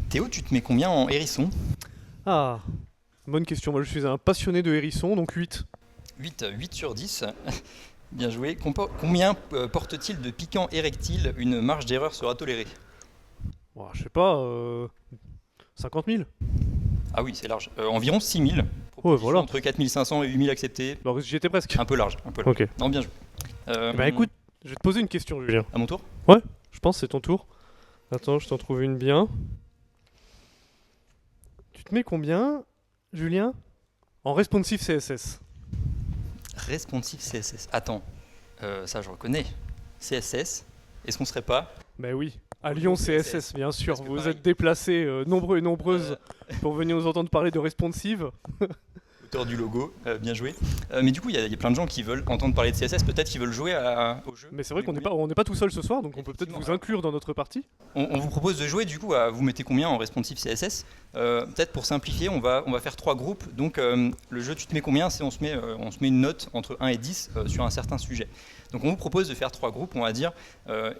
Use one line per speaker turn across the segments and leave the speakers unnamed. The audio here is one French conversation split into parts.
Théo, tu te mets combien en hérisson?
Ah, bonne question. Moi, je suis un passionné de hérissons, donc 8.
8 sur 10. Bien joué. Combien porte-t-il de piquants érectiles? Une marge d'erreur sera tolérée.
Ouah, je sais pas, 50 000.
Ah oui, c'est large. Environ 6000.
Ouais,
Proposition
voilà.
entre 4500 et 8000 acceptés.
Bah, j'y étais presque.
Un peu large. Un peu large.
Ok.
Non, bien joué.
Bah écoute, je vais te poser une question, Julien.
À mon tour.
Ouais, je pense que c'est ton tour. Attends, je t'en trouve une bien. Tu te mets combien, Julien, en responsive CSS?
Responsive CSS. Attends, ça je reconnais. CSS. Est-ce qu'on serait pas
Bah oui, à Lyon CSS, bien sûr.
Parce que
Vous
pareil.
êtes déplacés nombreux et nombreuses
euh,
pour venir nous entendre parler de responsive.
Auteur du logo, bien joué. Mais du coup, il y a plein de gens qui veulent entendre parler de CSS. Peut-être qu'ils veulent jouer au jeu.
Mais c'est vrai qu'on n'est
Combien
pas, on n'est pas tout seul ce soir, donc on peut peut-être
Effectivement,
vous
alors.
inclure dans notre partie.
On vous propose de jouer du coup à vous mettez combien en responsive CSS. Peut-être pour simplifier, on va faire 3 groupes. Donc le jeu tu te mets combien, c'est on se met une note entre 1 et 10 sur un certain sujet. Donc on vous propose de faire 3 groupes, on va dire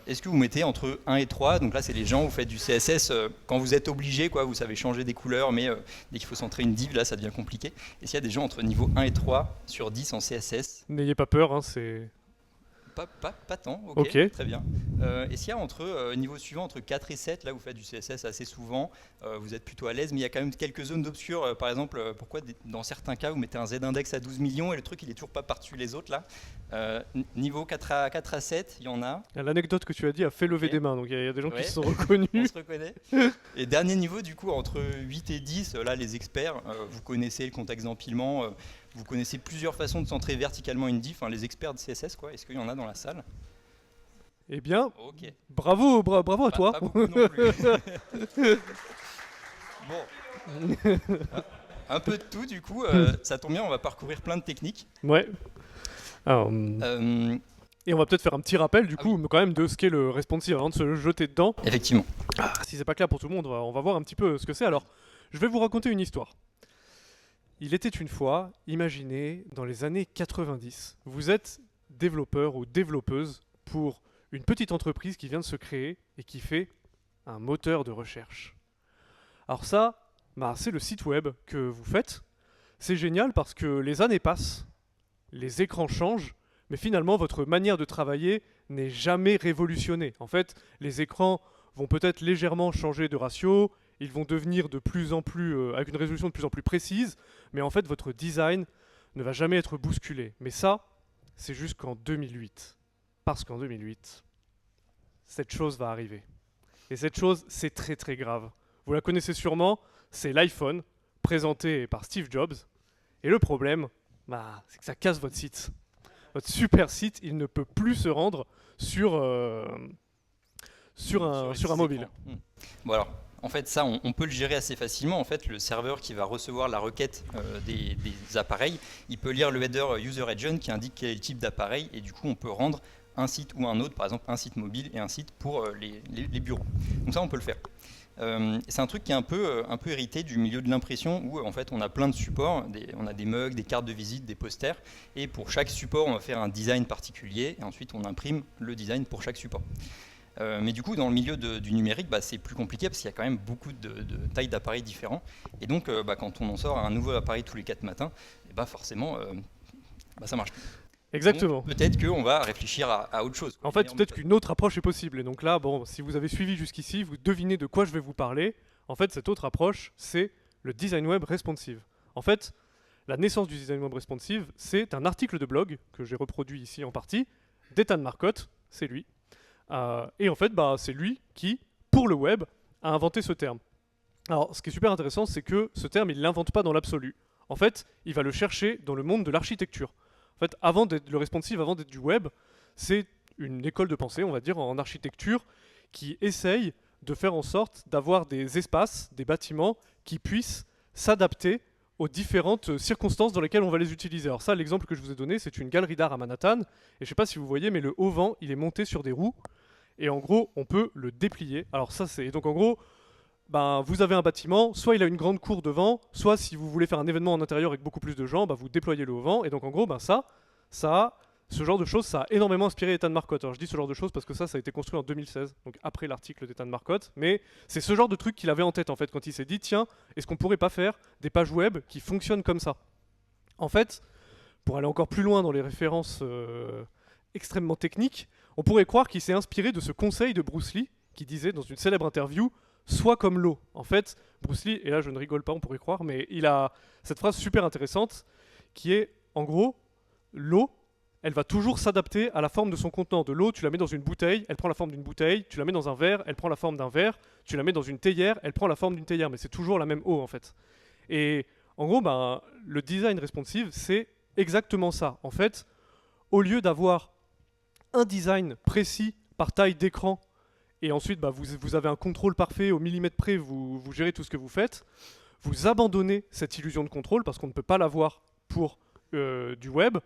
est-ce que vous mettez entre 1 et 3. Donc là c'est les gens, vous faites du CSS quand vous êtes obligé, quoi, vous savez changer des couleurs, mais dès qu'il faut centrer une div, là ça devient compliqué. Et s'il y a des gens entre niveau 1 et 3 sur 10 en CSS,
N'ayez pas peur, hein, c'est...
pas tant, ok,
Ok.
très bien. Et s'il y a niveau suivant, entre 4 et 7, là vous faites du CSS assez souvent, vous êtes plutôt à l'aise, mais il y a quand même quelques zones d'obscur. Par exemple, pourquoi dans certains cas vous mettez un Z-index à 12 millions et le truc il est toujours pas par-dessus les autres là. Niveau 4 à 7, il y en a.
L'anecdote que tu as dit a fait lever
Ok.
des mains, donc il y a des gens
Ouais.
qui se sont
On
reconnus.
se reconnaît. Et dernier niveau, du coup, entre 8 et 10, là, les experts, vous connaissez le contexte d'empilement, vous connaissez plusieurs façons de centrer verticalement une div, les experts de CSS, quoi. Est-ce qu'il y en a dans la salle?
Eh bien,
Ok.
bravo à toi.
Pas beaucoup non plus. Bon. Un peu de tout, du coup, ça tombe bien, on va parcourir plein de techniques.
Ouais. Alors,
Euh,
et on va peut-être faire un petit rappel du
Ah
coup, quand même, de ce qu'est le responsive avant de se jeter dedans.
Effectivement.
Si c'est pas clair pour tout le monde, on va voir un petit peu ce que c'est. Alors, je vais vous raconter une histoire. Il était une fois, imaginez, dans les années 90, vous êtes développeur ou développeuse pour une petite entreprise qui vient de se créer et qui fait un moteur de recherche. Alors ça, c'est le site web que vous faites. C'est génial parce que les années passent, les écrans changent, mais finalement votre manière de travailler n'est jamais révolutionnée. En fait, les écrans vont peut-être légèrement changer de ratio, ils vont devenir de plus en plus, avec une résolution de plus en plus précise, mais en fait votre design ne va jamais être bousculé. Mais ça, c'est jusqu'en 2008. Parce qu'en 2008, cette chose va arriver. Et cette chose, c'est très très grave. Vous la connaissez sûrement, c'est l'iPhone, présenté par Steve Jobs. Et le problème, c'est que ça casse votre site. Votre super site, il ne peut plus se rendre sur un mobile.
Bon alors, en fait, ça, on peut le gérer assez facilement. En fait, le serveur qui va recevoir la requête des appareils, il peut lire le header user agent qui indique quel est le type d'appareil, et du coup, on peut rendre un site ou un autre, par exemple un site mobile et un site pour les bureaux. Donc ça, on peut le faire. C'est un truc qui est un peu hérité du milieu de l'impression où en fait on a plein de supports, on a des mugs, des cartes de visite, des posters, et pour chaque support on va faire un design particulier et ensuite on imprime le design pour chaque support. Mais du coup dans le milieu du numérique c'est plus compliqué parce qu'il y a quand même beaucoup de tailles d'appareils différents, et donc quand on en sort un nouveau appareil tous les 4 matins, et forcément ça marche.
Exactement.
Donc, peut-être qu'on va réfléchir à autre chose.
En fait, peut-être qu'une autre approche est possible. Et donc là, si vous avez suivi jusqu'ici, vous devinez de quoi je vais vous parler. En fait, cette autre approche, c'est le design web responsive. En fait, la naissance du design web responsive, c'est un article de blog que j'ai reproduit ici en partie, d'Ethan Marcotte, c'est lui. Et en fait, c'est lui qui, pour le web, a inventé ce terme. Alors, ce qui est super intéressant, c'est que ce terme, il ne l'invente pas dans l'absolu. En fait, il va le chercher dans le monde de l'architecture. En fait, avant d'être le responsive, avant d'être du web, c'est une école de pensée, on va dire, en architecture, qui essaye de faire en sorte d'avoir des espaces, des bâtiments qui puissent s'adapter aux différentes circonstances dans lesquelles on va les utiliser. Alors ça, l'exemple que je vous ai donné, c'est une galerie d'art à Manhattan, et je ne sais pas si vous voyez, mais le auvent, il est monté sur des roues, et en gros, on peut le déplier. Alors ça, c'est... Donc en gros, vous avez un bâtiment, soit il a une grande cour devant, soit si vous voulez faire un événement en intérieur avec beaucoup plus de gens, vous déployez le auvent, et donc en gros, ça a Ce genre de choses, ça a énormément inspiré Ethan Marcotte. Alors je dis ce genre de choses parce que ça a été construit en 2016, donc après l'article d'Ethan Marcotte, mais c'est ce genre de truc qu'il avait en tête en fait quand il s'est dit tiens, est-ce qu'on pourrait pas faire des pages web qui fonctionnent comme ça? En fait, pour aller encore plus loin dans les références extrêmement techniques, on pourrait croire qu'il s'est inspiré de ce conseil de Bruce Lee qui disait dans une célèbre interview sois comme l'eau. En fait, Bruce Lee, et là je ne rigole pas, on pourrait croire, mais il a cette phrase super intéressante qui est en gros l'eau, elle va toujours s'adapter à la forme de son contenant. De l'eau, tu la mets dans une bouteille, elle prend la forme d'une bouteille, tu la mets dans un verre, elle prend la forme d'un verre, tu la mets dans une théière, elle prend la forme d'une théière, mais c'est toujours la même eau en fait. Et en gros, le design responsive, c'est exactement ça. En fait, au lieu d'avoir un design précis par taille d'écran, et ensuite vous avez un contrôle parfait au millimètre près, vous gérez tout ce que vous faites, vous abandonnez cette illusion de contrôle parce qu'on ne peut pas l'avoir pour du web,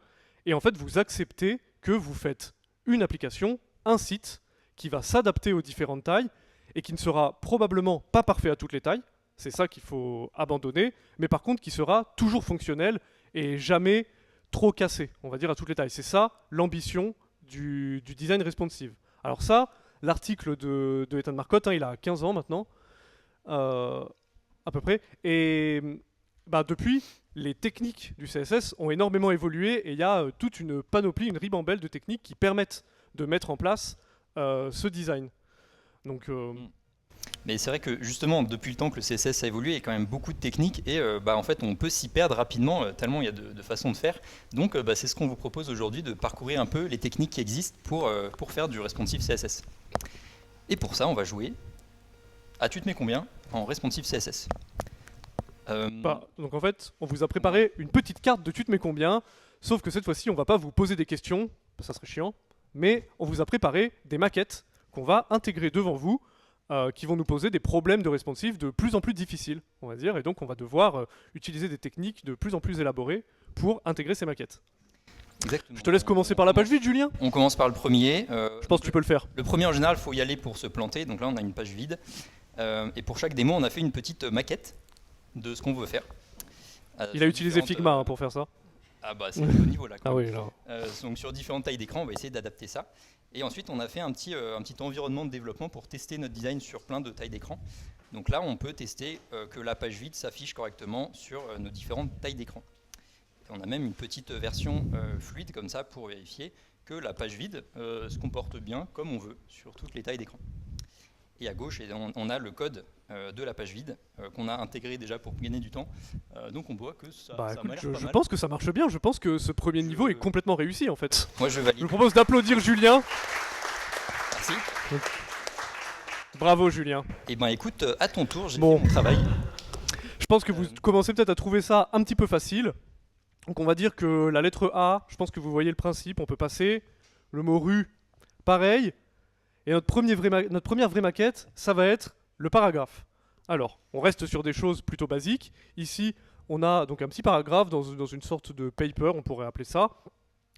et en fait vous acceptez que vous faites une application, un site, qui va s'adapter aux différentes tailles, et qui ne sera probablement pas parfait à toutes les tailles, c'est ça qu'il faut abandonner, mais par contre qui sera toujours fonctionnel et jamais trop cassé, on va dire à toutes les tailles. C'est ça l'ambition du design responsive. Alors ça, l'article de Ethan Marcotte, il a 15 ans maintenant, à peu près, et depuis, les techniques du CSS ont énormément évolué et il y a toute une panoplie, une ribambelle de techniques qui permettent de mettre en place ce design. Donc,
Mais c'est vrai que justement, depuis le temps que le CSS a évolué, il y a quand même beaucoup de techniques et en fait, on peut s'y perdre rapidement tellement il y a de façons de faire. Donc, c'est ce qu'on vous propose aujourd'hui, de parcourir un peu les techniques qui existent pour faire du responsive CSS. Et pour ça, on va jouer à tu te mets combien en responsive CSS.
Donc en fait, on vous a préparé une petite carte de tu te mets combien, sauf que cette fois-ci, on va pas vous poser des questions, ça serait chiant, mais on vous a préparé des maquettes qu'on va intégrer devant vous, qui vont nous poser des problèmes de responsive de plus en plus difficiles, on va dire, et donc on va devoir utiliser des techniques de plus en plus élaborées pour intégrer ces maquettes.
Exactement.
Je te laisse commencer par la page vide, Julien.
On commence par le premier.
Je pense que tu peux le faire.
Le premier, en général, il faut y aller pour se planter, donc là, on a une page vide. Et pour chaque démo, on a fait une petite maquette de ce qu'on veut faire.
Il a utilisé Figma pour faire ça.
Ah bah c'est au niveau là.
Ah oui, là.
Donc sur différentes tailles d'écran, on va essayer d'adapter ça. Et ensuite, on a fait un petit environnement de développement pour tester notre design sur plein de tailles d'écran. Donc là, on peut tester que la page vide s'affiche correctement sur nos différentes tailles d'écran. On a même une petite version fluide comme ça pour vérifier que la page vide se comporte bien comme on veut sur toutes les tailles d'écran. Et à gauche, on a le code de la page vide qu'on a intégré déjà pour gagner du temps. Donc on voit que ça m'a l'air pas mal.
Je pense que ça marche bien. Je pense que ce premier niveau est complètement réussi en fait.
Moi je valide.
Je vous propose d'applaudir Julien.
Merci.
Bravo Julien.
Et écoute, à ton tour, j'ai fait mon travail.
Je pense que vous commencez peut-être à trouver ça un petit peu facile. Donc on va dire que la lettre A, je pense que vous voyez le principe, on peut passer. Le mot rue, pareil. Et notre première vraie maquette, ça va être le paragraphe. Alors, on reste sur des choses plutôt basiques. Ici, on a donc un petit paragraphe dans une sorte de paper, on pourrait appeler ça.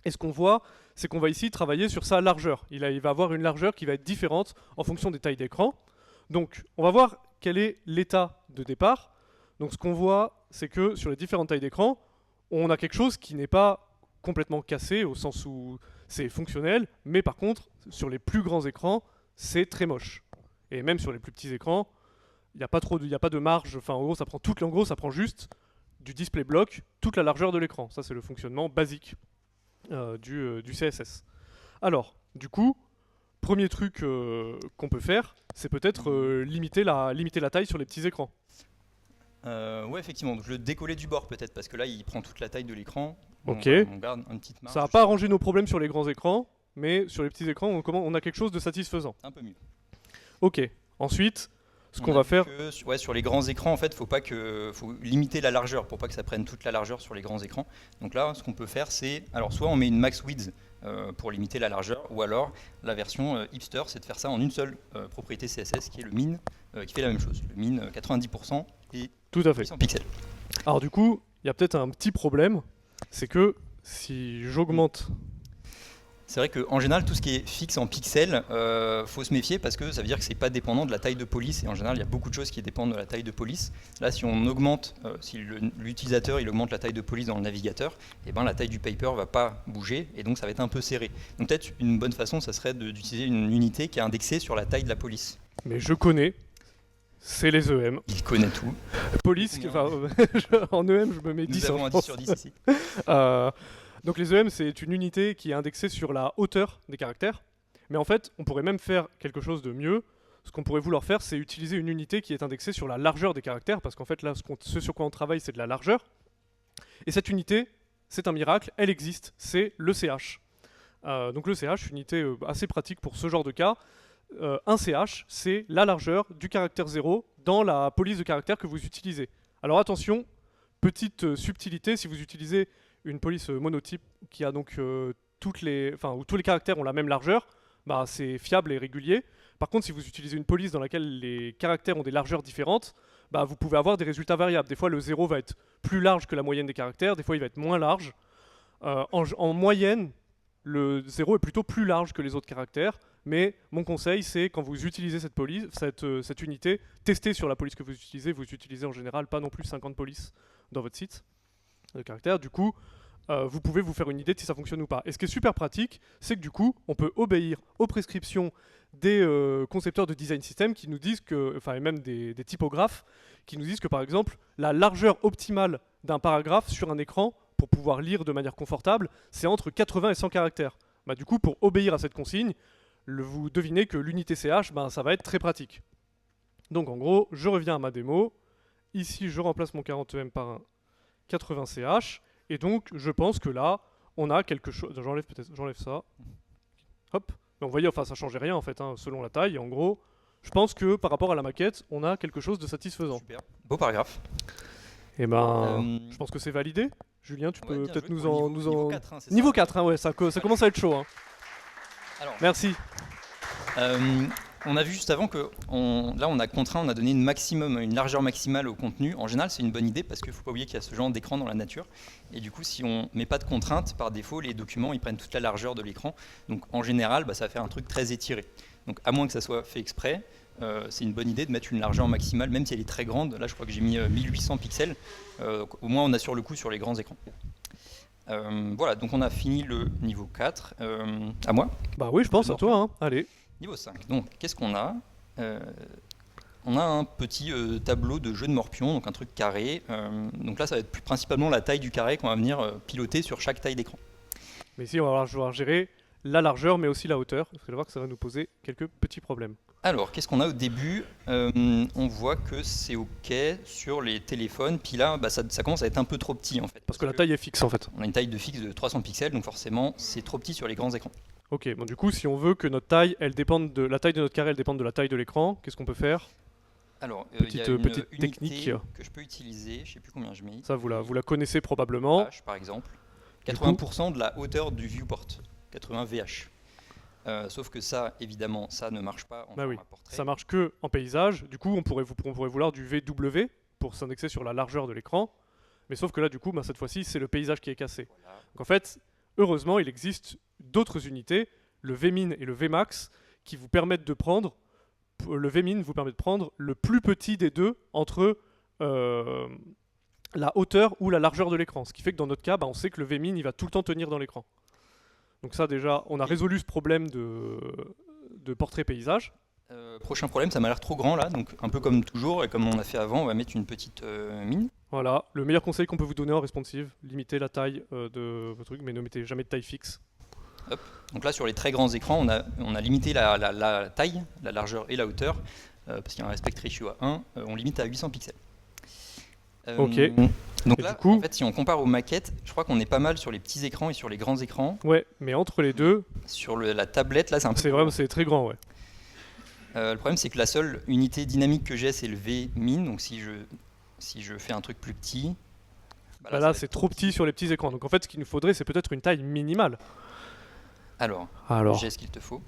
Et ce qu'on voit, c'est qu'on va ici travailler sur sa largeur. Il va avoir une largeur qui va être différente en fonction des tailles d'écran. Donc, on va voir quel est l'état de départ. Donc, ce qu'on voit, c'est que sur les différentes tailles d'écran, on a quelque chose qui n'est pas complètement cassé, au sens où c'est fonctionnel, mais par contre, sur les plus grands écrans, c'est très moche. Et même sur les plus petits écrans, il n'y a pas de marge, enfin en gros, ça prend juste du display block, toute la largeur de l'écran. Ça, c'est le fonctionnement basique du CSS. Alors, du coup, premier truc qu'on peut faire, c'est peut-être limiter la taille sur les petits écrans.
Ouais, effectivement. Donc, le décoller du bord peut-être, parce que là, il prend toute la taille de l'écran.
Ok.
On garde une petite marge.
Ça va pas arranger nos problèmes sur les grands écrans, mais sur les petits écrans, on a quelque chose de satisfaisant.
Un peu mieux.
Ok. Ensuite, ce qu'on va faire...
sur les grands écrans, en fait, faut limiter la largeur pour pas que ça prenne toute la largeur sur les grands écrans. Donc là, ce qu'on peut faire, c'est... Alors, soit on met une max width pour limiter la largeur, ou alors la version hipster, c'est de faire ça en une seule propriété CSS, qui est le min, qui fait la même chose. Le min 90% et
tout à fait.
100 pixels.
Alors du coup, il y a peut-être un petit problème, c'est que si j'augmente
C'est vrai qu'en général, tout ce qui est fixe en pixels, faut se méfier parce que ça veut dire que c'est pas dépendant de la taille de police. Et en général, il y a beaucoup de choses qui dépendent de la taille de police. Là, si on augmente, si l'utilisateur il augmente la taille de police dans le navigateur, et ben la taille du paper va pas bouger et donc ça va être un peu serré. Donc peut-être une bonne façon, ça serait d'utiliser une unité qui est indexée sur la taille de la police.
Mais je connais, c'est les EM.
Il connaît tout.
Police, enfin, en EM, je me mets 10.
Nous avons un 10 sur 10 ici.
Donc les EM, c'est une unité qui est indexée sur la hauteur des caractères. Mais en fait, on pourrait même faire quelque chose de mieux. Ce qu'on pourrait vouloir faire, c'est utiliser une unité qui est indexée sur la largeur des caractères, parce qu'en fait, là, ce sur quoi on travaille, c'est de la largeur. Et cette unité, c'est un miracle, elle existe, c'est le CH. Donc le CH, unité assez pratique pour ce genre de cas. Un CH, c'est la largeur du caractère 0 dans la police de caractères que vous utilisez. Alors attention, petite subtilité, si vous utilisez une police monotype qui a donc où tous les caractères ont la même largeur, bah, c'est fiable et régulier. Par contre, si vous utilisez une police dans laquelle les caractères ont des largeurs différentes, bah, vous pouvez avoir des résultats variables. Des fois, le 0 va être plus large que la moyenne des caractères, des fois, il va être moins large. En moyenne, le 0 est plutôt plus large que les autres caractères, mais mon conseil, c'est quand vous utilisez cette police, cette unité, testez sur la police que vous utilisez. Vous utilisez en général pas non plus 50 polices dans votre site de caractères. Du coup, vous pouvez vous faire une idée de si ça fonctionne ou pas. Et ce qui est super pratique, c'est que du coup, on peut obéir aux prescriptions des concepteurs de design system qui nous disent que, enfin, et même des typographes, qui nous disent que par exemple, la largeur optimale d'un paragraphe sur un écran pour pouvoir lire de manière confortable, c'est entre 80 et 100 caractères. Bah, du coup, pour obéir à cette consigne, vous devinez que l'unité CH, ben, ça va être très pratique. Donc en gros, je reviens à ma démo. Ici, je remplace mon 40M par un 80 CH. Et donc, je pense que là, on a quelque chose... J'enlève ça. Hop. Donc, vous voyez, enfin, ça changeait rien, en fait, hein, selon la taille. Et en gros, je pense que par rapport à la maquette, on a quelque chose de satisfaisant.
Super. Beau paragraphe.
Et ben, je pense que c'est validé. Julien, tu peux peut-être nous en...
Niveau 4, hein, c'est
Niveau
ça
4, hein, ouais, ça commence à être chaud. Hein.
Alors,
Merci.
on a vu juste avant que là on a donné une largeur maximale au contenu. En général c'est une bonne idée parce qu'il ne faut pas oublier qu'il y a ce genre d'écran dans la nature. Et du coup si on ne met pas de contraintes, par défaut les documents ils prennent toute la largeur de l'écran. Donc en général ça va faire un truc très étiré. Donc à moins que ça soit fait exprès, c'est une bonne idée de mettre une largeur maximale même si elle est très grande. Là je crois que j'ai mis 1800 pixels. Au moins on assure le coup sur les grands écrans. Voilà, donc on a fini le niveau 4. À moi ?
Bah oui, je pense à toi. Hein. Allez.
Niveau 5. Donc, qu'est-ce qu'on a On a un petit tableau de jeu de morpion, donc un truc carré. Donc là, ça va être principalement la taille du carré qu'on va venir piloter sur chaque taille d'écran.
Mais ici, on va devoir gérer la largeur, mais aussi la hauteur. Vous allez voir que ça va nous poser quelques petits problèmes.
Alors, qu'est-ce qu'on a au début On voit que c'est OK sur les téléphones. Puis là, ça commence à être un peu trop petit, en fait.
Parce que la taille est fixe, en fait.
On a une taille de fixe de 300 pixels, donc forcément, c'est trop petit sur les grands écrans.
Ok, bon du coup, si on veut que notre taille, la taille de notre carré, elle dépende de la taille de l'écran, qu'est-ce qu'on peut faire ?
Alors,
petite technique
que je peux utiliser, je ne sais plus combien je mets.
Ça, vous la connaissez probablement.
VH, par exemple. 80% de la hauteur du viewport, 80 VH. Sauf que ça, évidemment, ça ne marche pas en format portrait.
Ça marche que en paysage. Du coup, on pourrait vouloir du VW pour s'indexer sur la largeur de l'écran. Mais sauf que là, du coup, cette fois-ci, c'est le paysage qui est cassé.
Voilà.
Donc en fait, heureusement, il existe d'autres unités, le Vmin et le Vmax, qui vous permettent de prendre... Le Vmin vous permet de prendre le plus petit des deux entre la hauteur ou la largeur de l'écran. Ce qui fait que dans notre cas, on sait que le Vmin, il va tout le temps tenir dans l'écran. Donc ça, déjà, on a résolu ce problème de portrait paysage.
Prochain problème, ça m'a l'air trop grand là, donc un peu comme toujours, et comme on a fait avant, on va mettre une petite mine.
Voilà, le meilleur conseil qu'on peut vous donner en responsive, limitez la taille de votre truc, mais ne mettez jamais de taille fixe.
Hop. Donc là, sur les très grands écrans, on a limité la taille, la largeur et la hauteur, parce qu'il y a un aspect ratio à 1, on limite à 800 pixels.
Ok.
Donc
et
là,
du coup,
en fait, si on compare aux maquettes, je crois qu'on est pas mal sur les petits écrans et sur les grands écrans.
Ouais, mais entre les deux...
Sur la tablette, là, c'est un peu...
C'est très grand, ouais.
Le problème, c'est que la seule unité dynamique que j'ai, c'est le Vmin. Donc si je fais un truc plus petit...
là c'est trop petit sur les petits écrans. Donc en fait, ce qu'il nous faudrait, c'est peut-être une taille minimale.
Alors, j'ai ce qu'il te faut.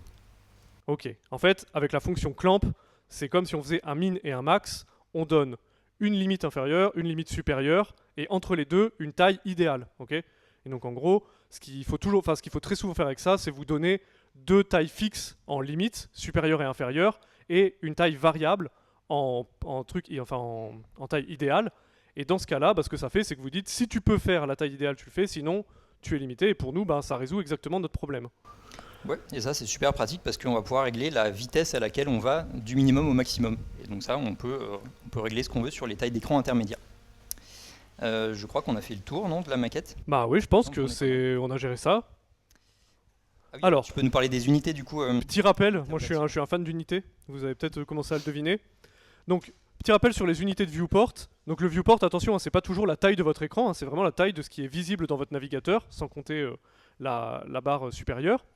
Ok. En fait, avec la fonction clamp, c'est comme si on faisait un min et un max. On donne une limite inférieure, une limite supérieure, et entre les deux, une taille idéale. Ok. Et donc en gros, ce qu'il faut très souvent faire avec ça, c'est vous donner deux tailles fixes en limite, supérieure et inférieure, et une taille variable en taille idéale. Et dans ce cas-là, ce que ça fait, c'est que vous dites, si tu peux faire la taille idéale, tu le fais, sinon tu es limité. Et pour nous, ça résout exactement notre problème.
Ouais, et ça c'est super pratique parce qu'on va pouvoir régler la vitesse à laquelle on va du minimum au maximum. Et donc ça, on peut régler ce qu'on veut sur les tailles d'écran intermédiaires. Je crois qu'on a fait le tour, non, de la maquette.
Bah oui, je pense on a géré ça.
Ah oui,
Alors,
tu peux nous parler des unités du coup.
Petit rappel, moi je suis un fan d'unités, vous avez peut-être commencé à le deviner. Donc, petit rappel sur les unités de viewport. Donc le viewport, attention, c'est pas toujours la taille de votre écran, c'est vraiment la taille de ce qui est visible dans votre navigateur, sans compter la barre supérieure.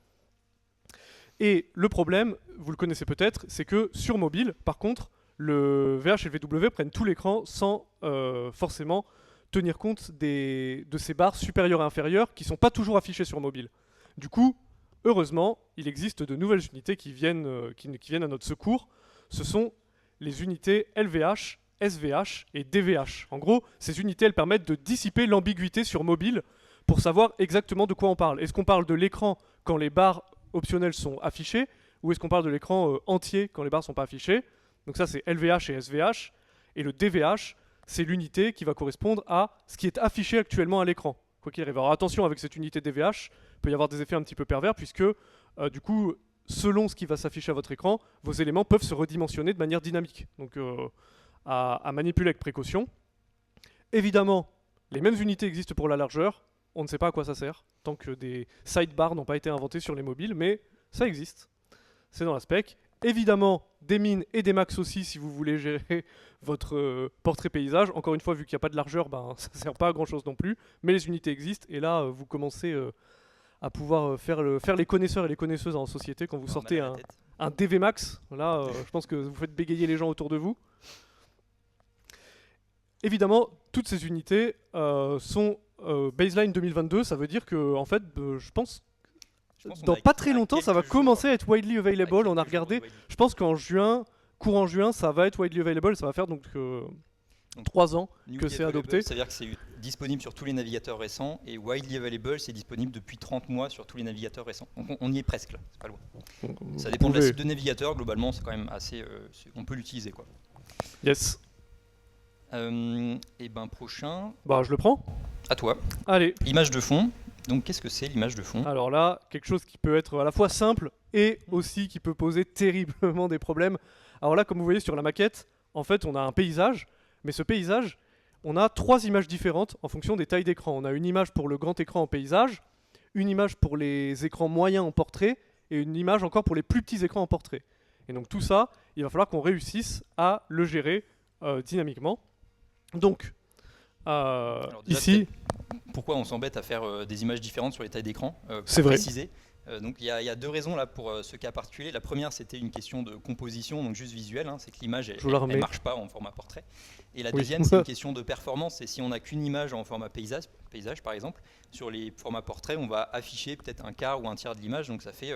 Et le problème, vous le connaissez peut-être, c'est que sur mobile, par contre, le VH et le VW prennent tout l'écran sans forcément tenir compte de ces barres supérieures et inférieures qui ne sont pas toujours affichées sur mobile. Du coup, heureusement, il existe de nouvelles unités qui viennent à notre secours. Ce sont les unités LVH, SVH et DVH. En gros, ces unités, elles permettent de dissiper l'ambiguïté sur mobile pour savoir exactement de quoi on parle. Est-ce qu'on parle de l'écran quand les barres optionnelles sont affichées, ou est-ce qu'on parle de l'écran entier quand les barres ne sont pas affichées? Donc ça, c'est LVH et SVH. Et le DVH, c'est l'unité qui va correspondre à ce qui est affiché actuellement à l'écran, quoi qu'il arrive. Alors attention, avec cette unité DVH, il peut y avoir des effets un petit peu pervers, puisque du coup, selon ce qui va s'afficher à votre écran, vos éléments peuvent se redimensionner de manière dynamique. Donc à manipuler avec précaution. Évidemment, les mêmes unités existent pour la largeur. On ne sait pas à quoi ça sert, tant que des sidebars n'ont pas été inventés sur les mobiles, mais ça existe. C'est dans la spec. Évidemment, des min et des max aussi, si vous voulez gérer votre portrait paysage. Encore une fois, vu qu'il n'y a pas de largeur, ça ne sert pas à grand chose non plus. Mais les unités existent, et là, vous commencez à pouvoir faire les connaisseurs et les connaisseuses en société quand vous sortez un DV max. Là, je pense que vous faites bégayer les gens autour de vous. Évidemment, toutes ces unités sont baseline 2022, ça veut dire que, en fait, je pense dans pas très longtemps, ça va commencer à être widely available. On a regardé, je pense qu'en juin, courant juin, ça va être widely available. Ça va faire donc 3 ans que c'est adopté.
Ça veut dire que c'est disponible sur tous les navigateurs récents, et widely available, c'est disponible depuis 30 mois sur tous les navigateurs récents. Donc on y est presque là, c'est pas loin. Donc, ça dépend de la cible de navigateur, globalement c'est quand même assez... on peut l'utiliser quoi.
Yes.
Et prochain...
je le prends.
À toi.
Allez.
Image de fond. Donc qu'est-ce que c'est l'image de fond?
Alors là, quelque chose qui peut être à la fois simple et aussi qui peut poser terriblement des problèmes. Alors là, comme vous voyez sur la maquette, en fait on a un paysage, mais ce paysage, on a 3 images différentes en fonction des tailles d'écran. On a une image pour le grand écran en paysage, une image pour les écrans moyens en portrait, et une image encore pour les plus petits écrans en portrait. Et donc tout ça, il va falloir qu'on réussisse à le gérer dynamiquement. Donc,
alors déjà,
ici...
Pourquoi on s'embête à faire des images différentes sur les tailles d'écran?
C'est vrai.
Préciser. Donc il y a 2 raisons là pour ce cas particulier. La première, c'était une question de composition, donc juste visuelle, c'est que l'image elle marche pas en format portrait. Et la deuxième, c'est une question de performance. C'est si on n'a qu'une image en format paysage par exemple, sur les formats portraits, on va afficher peut-être un quart ou un tiers de l'image, donc ça fait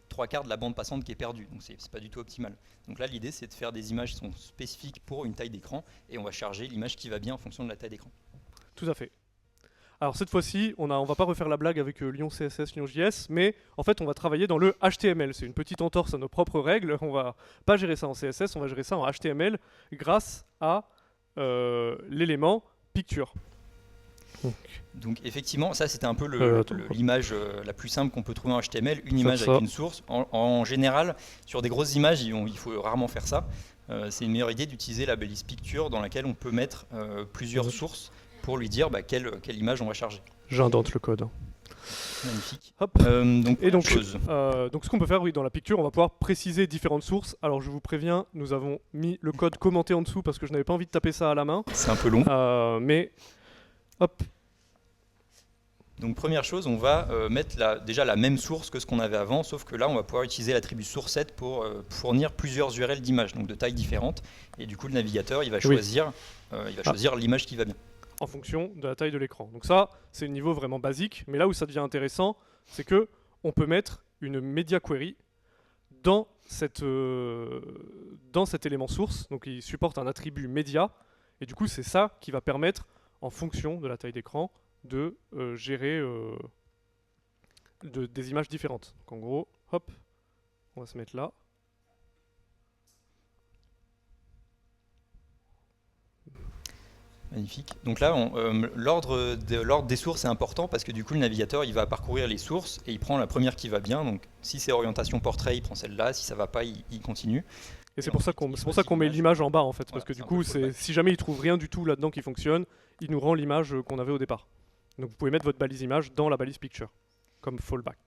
3/4 de la bande passante qui est perdue. Donc c'est pas du tout optimal. Donc là, l'idée, c'est de faire des images qui sont spécifiques pour une taille d'écran, et on va charger l'image qui va bien en fonction de la taille d'écran.
Tout à fait. Alors cette fois-ci, on va pas refaire la blague avec Lyon CSS, Lyon JS, mais en fait on va travailler dans le HTML. C'est une petite entorse à nos propres règles. On va pas gérer ça en CSS, on va gérer ça en HTML grâce à l'élément picture.
Donc effectivement, ça c'était un peu l'image la plus simple qu'on peut trouver en HTML, une image avec une source. En général, sur des grosses images, il faut rarement faire ça. C'est une meilleure idée d'utiliser la balise picture dans laquelle on peut mettre plusieurs sources pour lui dire quelle image on va charger.
J'indente le code.
Magnifique.
Hop. Donc ce qu'on peut faire, dans la picture, on va pouvoir préciser différentes sources. Alors je vous préviens, nous avons mis le code commenté en dessous parce que je n'avais pas envie de taper ça à la main.
C'est un peu long.
Mais hop.
Donc première chose, on va mettre déjà la même source que ce qu'on avait avant, sauf que là on va pouvoir utiliser l'attribut sourceset pour fournir plusieurs URL d'images, donc de tailles différentes. Et du coup le navigateur il va choisir l'image qui va bien.
En fonction de la taille de l'écran. Donc ça, c'est le niveau vraiment basique, mais là où ça devient intéressant, c'est que on peut mettre une media query dans cet élément source. Donc il supporte un attribut média, et du coup c'est ça qui va permettre, en fonction de la taille d'écran, de gérer des images différentes. Donc en gros, hop, on va se mettre là.
Magnifique. Donc là, l'ordre des sources est important parce que du coup, le navigateur, il va parcourir les sources et il prend la première qui va bien. Donc, si c'est orientation portrait, il prend celle-là. Si ça va pas, il continue.
Et c'est pour ça qu'on met l'image en bas en fait, parce que du coup, si jamais il trouve rien du tout là-dedans qui fonctionne, il nous rend l'image qu'on avait au départ. Donc vous pouvez mettre votre balise image dans la balise picture, comme fallback.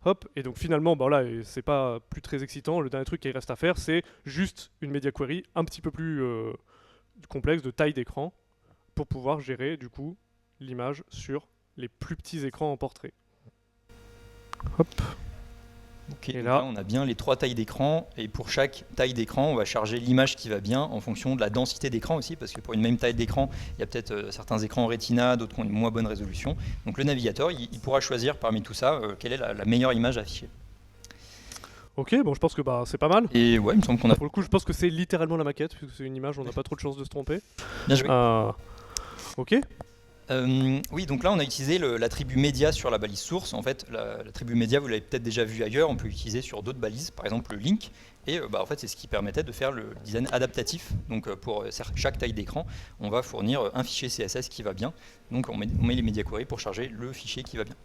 Hop, et donc finalement, bah là, c'est pas plus très excitant. Le dernier truc qui reste à faire, c'est juste une media query un petit peu plus complexe de taille d'écran pour pouvoir gérer du coup l'image sur les plus petits écrans en portrait. Hop.
Ok, et là, on a bien les 3 tailles d'écran, et pour chaque taille d'écran, on va charger l'image qui va bien en fonction de la densité d'écran aussi, parce que pour une même taille d'écran, il y a peut-être certains écrans Retina, d'autres qui ont une moins bonne résolution. Donc le navigateur, il pourra choisir parmi tout ça quelle est la meilleure image affichée.
Ok, bon, je pense que c'est pas mal.
Et ouais, il me semble qu'on a...
Pour le coup, je pense que c'est littéralement la maquette, puisque c'est une image, on n'a pas trop de chances de se tromper.
Bien joué.
Ok.
Oui, donc là on a utilisé l'attribut média sur la balise source. En fait, l'attribut média, vous l'avez peut-être déjà vu ailleurs, on peut l'utiliser sur d'autres balises, par exemple le link. Et en fait, c'est ce qui permettait de faire le design adaptatif. Donc pour chaque taille d'écran, on va fournir un fichier CSS qui va bien. Donc on met les media query pour charger le fichier qui va bien.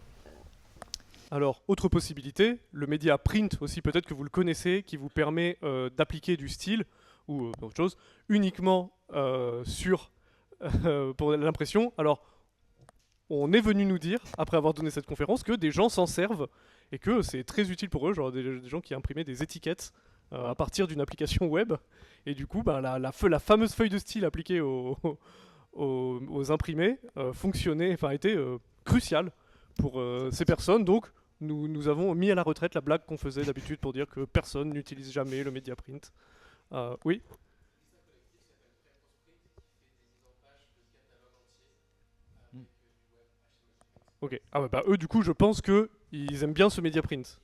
Alors, autre possibilité, le média print aussi, peut-être que vous le connaissez, qui vous permet d'appliquer du style ou d'autres choses uniquement sur pour l'impression. Alors, on est venu nous dire, après avoir donné cette conférence, que des gens s'en servent et que c'est très utile pour eux, genre des gens qui imprimaient des étiquettes à partir d'une application web. Et du coup, la fameuse feuille de style appliquée aux imprimés fonctionnait, enfin était cruciale pour ces personnes. Donc, nous avons mis à la retraite la blague qu'on faisait d'habitude pour dire que personne n'utilise jamais le media print. Oui. Ok. Ah ouais, bah eux du coup je pense que ils aiment bien ce media print.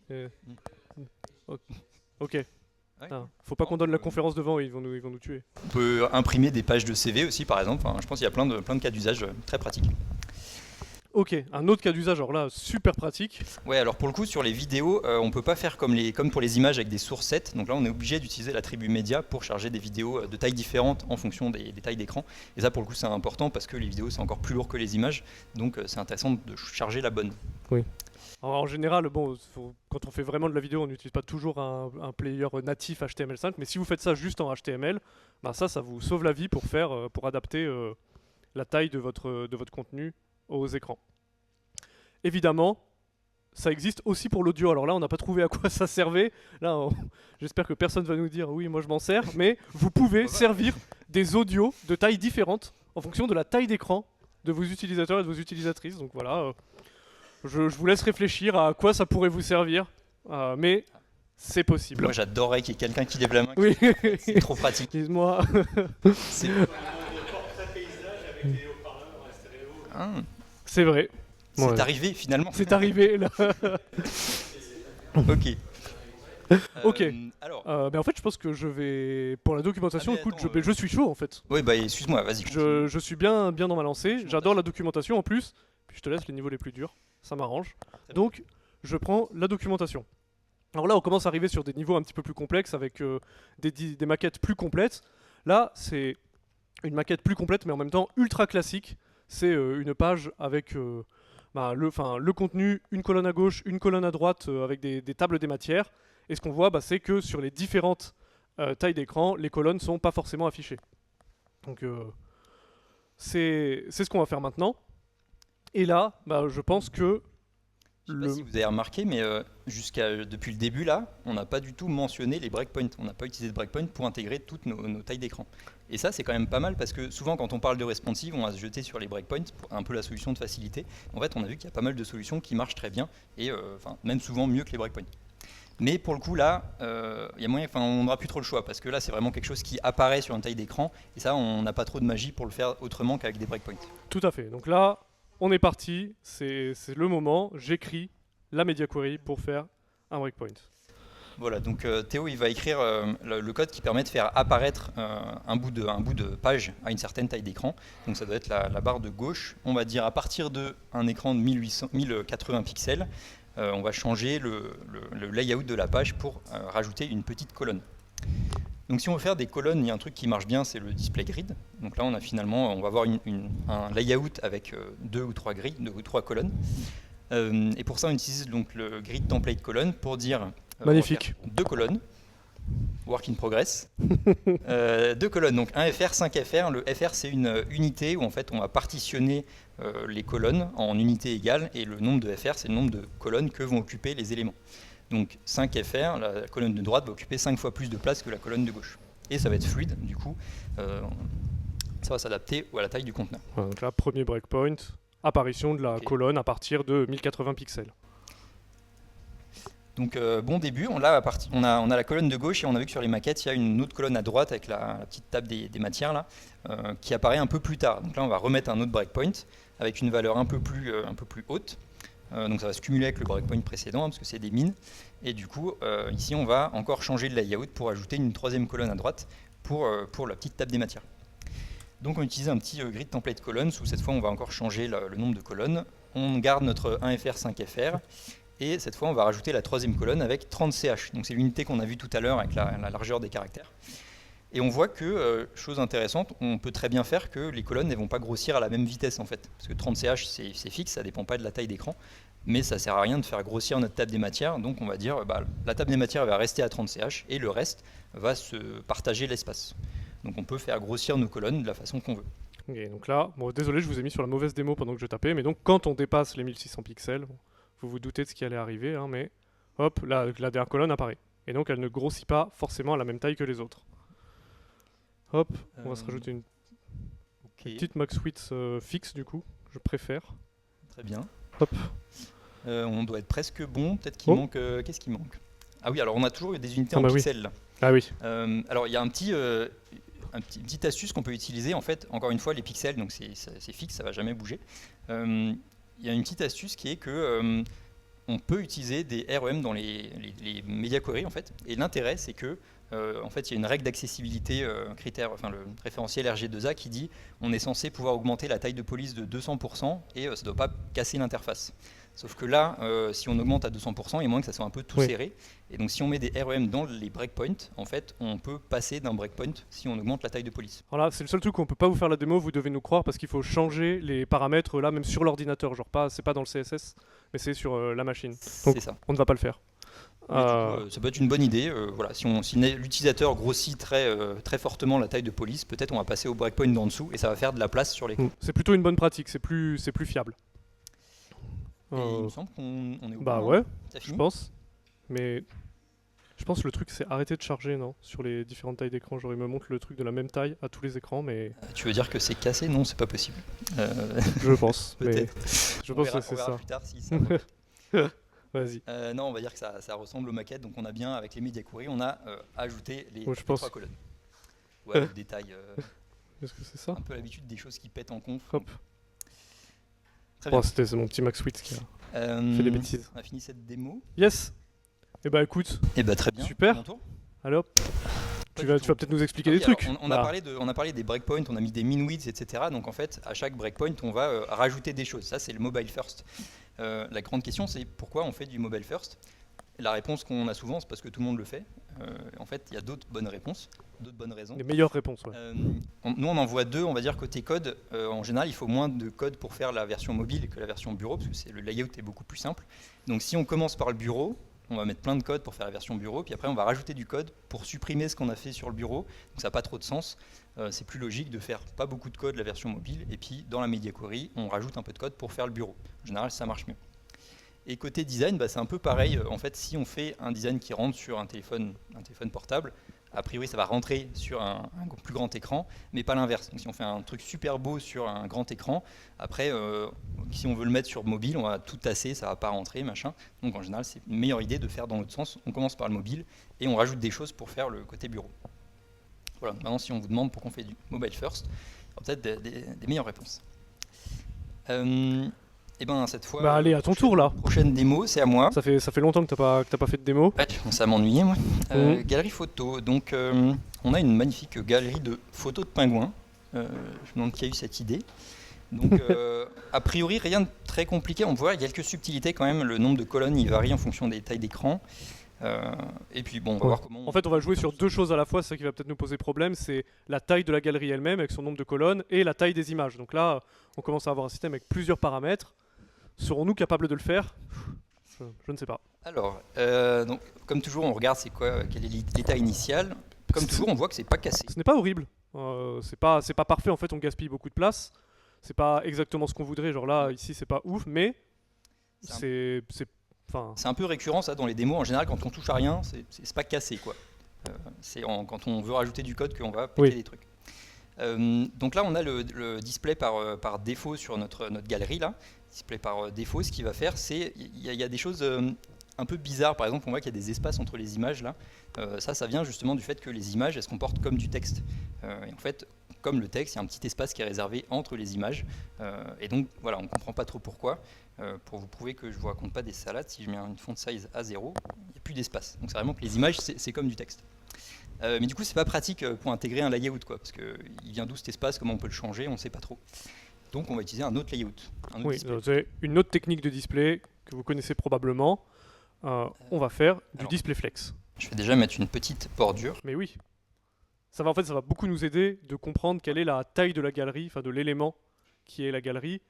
Ok. Ouais. Faut pas qu'on donne la conférence devant, ils vont nous tuer.
On peut imprimer des pages de CV aussi par exemple. Enfin, je pense qu'il y a plein de cas d'usage très pratiques.
Ok, un autre cas d'usage, alors là, super pratique.
Ouais, alors pour le coup, sur les vidéos, on peut pas faire comme pour les images avec des sources sets. Donc là, on est obligé d'utiliser l'attribut média pour charger des vidéos de tailles différentes en fonction des tailles d'écran. Et ça, pour le coup, c'est important parce que les vidéos, c'est encore plus lourd que les images. Donc c'est intéressant de charger la bonne.
Oui. Alors, en général, bon, quand on fait vraiment de la vidéo, on n'utilise pas toujours un player natif HTML5. Mais si vous faites ça juste en HTML, bah ça vous sauve la vie pour adapter la taille de votre contenu aux écrans. Évidemment, ça existe aussi pour l'audio. Alors là, on n'a pas trouvé à quoi ça servait. Là, j'espère que personne va nous dire oui, moi je m'en sers. Mais vous pouvez servir des audios de tailles différentes en fonction de la taille d'écran de vos utilisateurs et de vos utilisatrices. Donc voilà, je vous laisse réfléchir à quoi ça pourrait vous servir. Mais c'est possible.
Moi, j'adorerais qu'il y ait quelqu'un qui lève la main.
Oui.
C'est trop pratique.
Dis-moi. C'est vrai.
C'est arrivé finalement.
C'est arrivé là.
Ok.
Ok. Mais en fait, je pense que je vais pour la documentation. Écoute, je suis chaud en fait.
Oui, bah excuse-moi, vas-y.
Je suis bien dans ma lancée. J'adore la documentation en plus. Puis je te laisse les niveaux les plus durs. Ça m'arrange. Donc, je prends la documentation. Alors là, on commence à arriver sur des niveaux un petit peu plus complexes avec des maquettes plus complètes. Là, c'est une maquette plus complète, mais en même temps ultra classique. C'est une page avec le contenu, une colonne à gauche, une colonne à droite avec des tables des matières. Et ce qu'on voit, c'est que sur les différentes tailles d'écran, les colonnes ne sont pas forcément affichées. Donc c'est ce qu'on va faire maintenant. Et là, je pense que...
Je ne sais pas si vous avez remarqué, mais depuis le début, là, on n'a pas du tout mentionné les breakpoints. On n'a pas utilisé de breakpoints pour intégrer toutes nos tailles d'écran. Et ça, c'est quand même pas mal parce que souvent, quand on parle de responsive, on va se jeter sur les breakpoints, un peu la solution de facilité. En fait, on a vu qu'il y a pas mal de solutions qui marchent très bien et même souvent mieux que les breakpoints. Mais pour le coup, là, il y a moyen, on n'aura plus trop le choix parce que là, c'est vraiment quelque chose qui apparaît sur une taille d'écran. Et ça, on n'a pas trop de magie pour le faire autrement qu'avec des breakpoints.
Tout à fait. Donc là, on est parti. C'est le moment. J'écris la media query pour faire un breakpoint.
Voilà, donc Théo il va écrire le code qui permet de faire apparaître un bout de page à une certaine taille d'écran. Donc ça doit être la barre de gauche. On va dire à partir d'un écran de 1080 pixels, on va changer le layout de la page pour rajouter une petite colonne. Donc si on veut faire des colonnes, il y a un truc qui marche bien, c'est le display grid. Donc là on va avoir un layout avec deux ou trois grilles, deux ou trois colonnes. Et pour ça on utilise donc le grid template colonne pour dire
Magnifique.
deux colonnes, work in progress, deux colonnes, donc un FR, 5 FR. Le FR c'est une unité où en fait on va partitionner les colonnes en unités égales, et le nombre de FR c'est le nombre de colonnes que vont occuper les éléments. Donc 5 FR, la colonne de droite va occuper 5 fois plus de place que la colonne de gauche. Et ça va être fluide, du coup, ça va s'adapter à la taille du conteneur.
Voilà, donc là, premier breakpoint, apparition de la colonne à partir de 1080 pixels.
Donc bon début, on a la colonne de gauche, et on a vu que sur les maquettes, il y a une autre colonne à droite avec la petite table des matières là, qui apparaît un peu plus tard. Donc là, on va remettre un autre breakpoint avec une valeur un peu plus haute. Donc ça va se cumuler avec le breakpoint précédent, parce que c'est des mines. Et du coup, ici, on va encore changer le layout pour ajouter une troisième colonne à droite pour la petite table des matières. Donc on utilise un petit grid template columns, où cette fois, on va encore changer le nombre de colonnes. On garde notre 1FR, 5FR. Et cette fois, on va rajouter la troisième colonne avec 30 CH. Donc c'est l'unité qu'on a vue tout à l'heure avec la largeur des caractères. Et on voit que, chose intéressante, on peut très bien faire que les colonnes ne vont pas grossir à la même vitesse en fait. Parce que 30 CH c'est fixe, ça ne dépend pas de la taille d'écran, mais ça ne sert à rien de faire grossir notre table des matières. Donc on va dire la table des matières va rester à 30 CH et le reste va se partager l'espace. Donc on peut faire grossir nos colonnes de la façon qu'on veut.
Okay, donc là, bon, désolé, je vous ai mis sur la mauvaise démo pendant que je tapais, mais donc quand on dépasse les 1600 pixels, vous vous doutez de ce qui allait arriver, hein, mais hop, la dernière colonne apparaît. Et donc elle ne grossit pas forcément à la même taille que les autres. Hop, on va se rajouter une petite max width fixe du coup, je préfère.
Très bien.
Hop.
On doit être presque bon, peut-être qu'il manque... Qu'est-ce qui manque? Ah oui, alors on a toujours des unités en pixels là.
Ah oui.
Alors il y a une petite astuce qu'on peut utiliser, en fait, encore une fois les pixels, donc c'est fixe, ça va jamais bouger. Il y a une petite astuce qui est que on peut utiliser des REM dans les media query en fait, et l'intérêt c'est que en fait, il y a une règle d'accessibilité critère, enfin le référentiel RG2A qui dit on est censé pouvoir augmenter la taille de police de 200% et ça ne doit pas casser l'interface. Sauf que là, si on augmente à 200%, il y a moins que ça soit un peu tout serré. Et donc si on met des REM dans les breakpoints, en fait, on peut passer d'un breakpoint si on augmente la taille de police.
Alors là, c'est le seul truc où on peut pas vous faire la démo, vous devez nous croire, parce qu'il faut changer les paramètres là, même sur l'ordinateur. Genre c'est pas dans le CSS, mais c'est sur la machine. Donc
c'est ça.
On ne va pas le faire.
Du coup, ça peut être une bonne idée. Voilà, si l'utilisateur grossit très fortement la taille de police, peut-être on va passer au breakpoint d'en dessous et ça va faire de la place sur l'écran.
C'est plutôt une bonne pratique, c'est plus fiable.
Et il me semble qu'on est au
Bah
bout,
ouais,
hein.
je pense. Mais je pense que le truc c'est arrêter de charger, non? Sur les différentes tailles d'écran, genre il me montre le truc de la même taille à tous les écrans, mais...
Tu veux dire que c'est cassé? Non, c'est pas possible.
Je pense,
peut-être.
Je pense que c'est ça.
Plus tard si ça
Vas-y.
Non, on va dire que ça ressemble aux maquettes, donc on a bien, avec les media query, on a ajouté les trois colonnes. Ouais, le détail.
Est-ce que c'est ça?
Un peu l'habitude des choses qui pètent en conf.
Hop. Bon, c'est mon petit Max Width qui a fait des bêtises.
On a fini cette démo.
Yes. Et bah écoute.
Et bah très bien.
Super. Allez hop. Tu vas peut-être nous expliquer des trucs.
On a parlé des breakpoints, on a mis des min widths, etc. Donc en fait, à chaque breakpoint, on va rajouter des choses. Ça, c'est le mobile first. La grande question, c'est pourquoi on fait du mobile first? La réponse qu'on a souvent, c'est parce que tout le monde le fait. En fait, il y a d'autres bonnes réponses, d'autres bonnes raisons.
Les meilleures réponses, ouais.
Nous, on en voit deux, on va dire côté code. En général, il faut moins de code pour faire la version mobile que la version bureau, parce que le layout est beaucoup plus simple. Donc si on commence par le bureau, on va mettre plein de code pour faire la version bureau, puis après on va rajouter du code pour supprimer ce qu'on a fait sur le bureau. Donc ça n'a pas trop de sens. C'est plus logique de faire pas beaucoup de code la version mobile, et puis dans la media query, on rajoute un peu de code pour faire le bureau. En général, ça marche mieux. Et côté design, c'est un peu pareil. En fait, si on fait un design qui rentre sur un téléphone portable, a priori ça va rentrer sur un plus grand écran, mais pas l'inverse. Donc si on fait un truc super beau sur un grand écran, après si on veut le mettre sur mobile, on va tout tasser, ça va pas rentrer, machin. Donc en général, c'est une meilleure idée de faire dans l'autre sens. On commence par le mobile et on rajoute des choses pour faire le côté bureau. Voilà, maintenant si on vous demande pourquoi on fait du mobile first, il y aura peut-être des meilleures réponses. Et ben cette fois,
Bah allez, à ton tour là.
prochaine démo, c'est à moi.
Ça fait longtemps que t'as pas fait de démo.
Ouais, je commence à m'ennuyer moi.
Mhm.
Galerie photo. Donc on a une magnifique galerie de photos de pingouins. Je me demande qui a eu cette idée. Donc a priori rien de très compliqué. On voit il y a quelques subtilités quand même. Le nombre de colonnes il varie en fonction des tailles d'écran. Et puis bon, on va
Ouais.
voir comment.
En fait, on va jouer sur deux choses à la fois, c'est ça qui va peut-être nous poser problème, c'est la taille de la galerie elle-même avec son nombre de colonnes et la taille des images. Donc là, on commence à avoir un système avec plusieurs paramètres. Serons-nous capables de le faire? Je ne sais pas.
Alors, donc, comme toujours, on regarde c'est quoi, quel est l'état initial. Comme toujours, on voit que c'est pas cassé.
Ce n'est pas horrible. C'est pas parfait, en fait, on gaspille beaucoup de place. C'est pas exactement ce qu'on voudrait, genre là, ici, c'est pas ouf, mais c'est... Enfin,
C'est un peu récurrent ça dans les démos. En général, quand on touche à rien, c'est pas cassé quoi. Quand on veut rajouter du code qu'on va péter
Oui.
des trucs. Donc là, on a le display par défaut sur notre galerie là. Display par défaut, ce qu'il va faire, c'est il y a des choses un peu bizarres. Par exemple, on voit qu'il y a des espaces entre les images là. Ça vient justement du fait que les images elles se comportent comme du texte. Et en fait, comme le texte, il y a un petit espace qui est réservé entre les images. Et donc voilà, on ne comprend pas trop pourquoi. Pour vous prouver que je ne vous raconte pas des salades, si je mets une font size à 0, il n'y a plus d'espace. Donc c'est vraiment que les images, c'est comme du texte. Mais du coup, c'est pas pratique pour intégrer un layout, quoi, parce qu'il vient d'où cet espace, comment on peut le changer, on ne sait pas trop. Donc on va utiliser un autre layout. Un autre
oui,
display.
c'est une autre technique de display que vous connaissez probablement. On va faire du
alors.
display flex.
Je vais déjà mettre une petite bordure.
Mais oui. Ça va beaucoup nous aider de comprendre quelle est la taille de la galerie, enfin de l'élément qui est la galerie.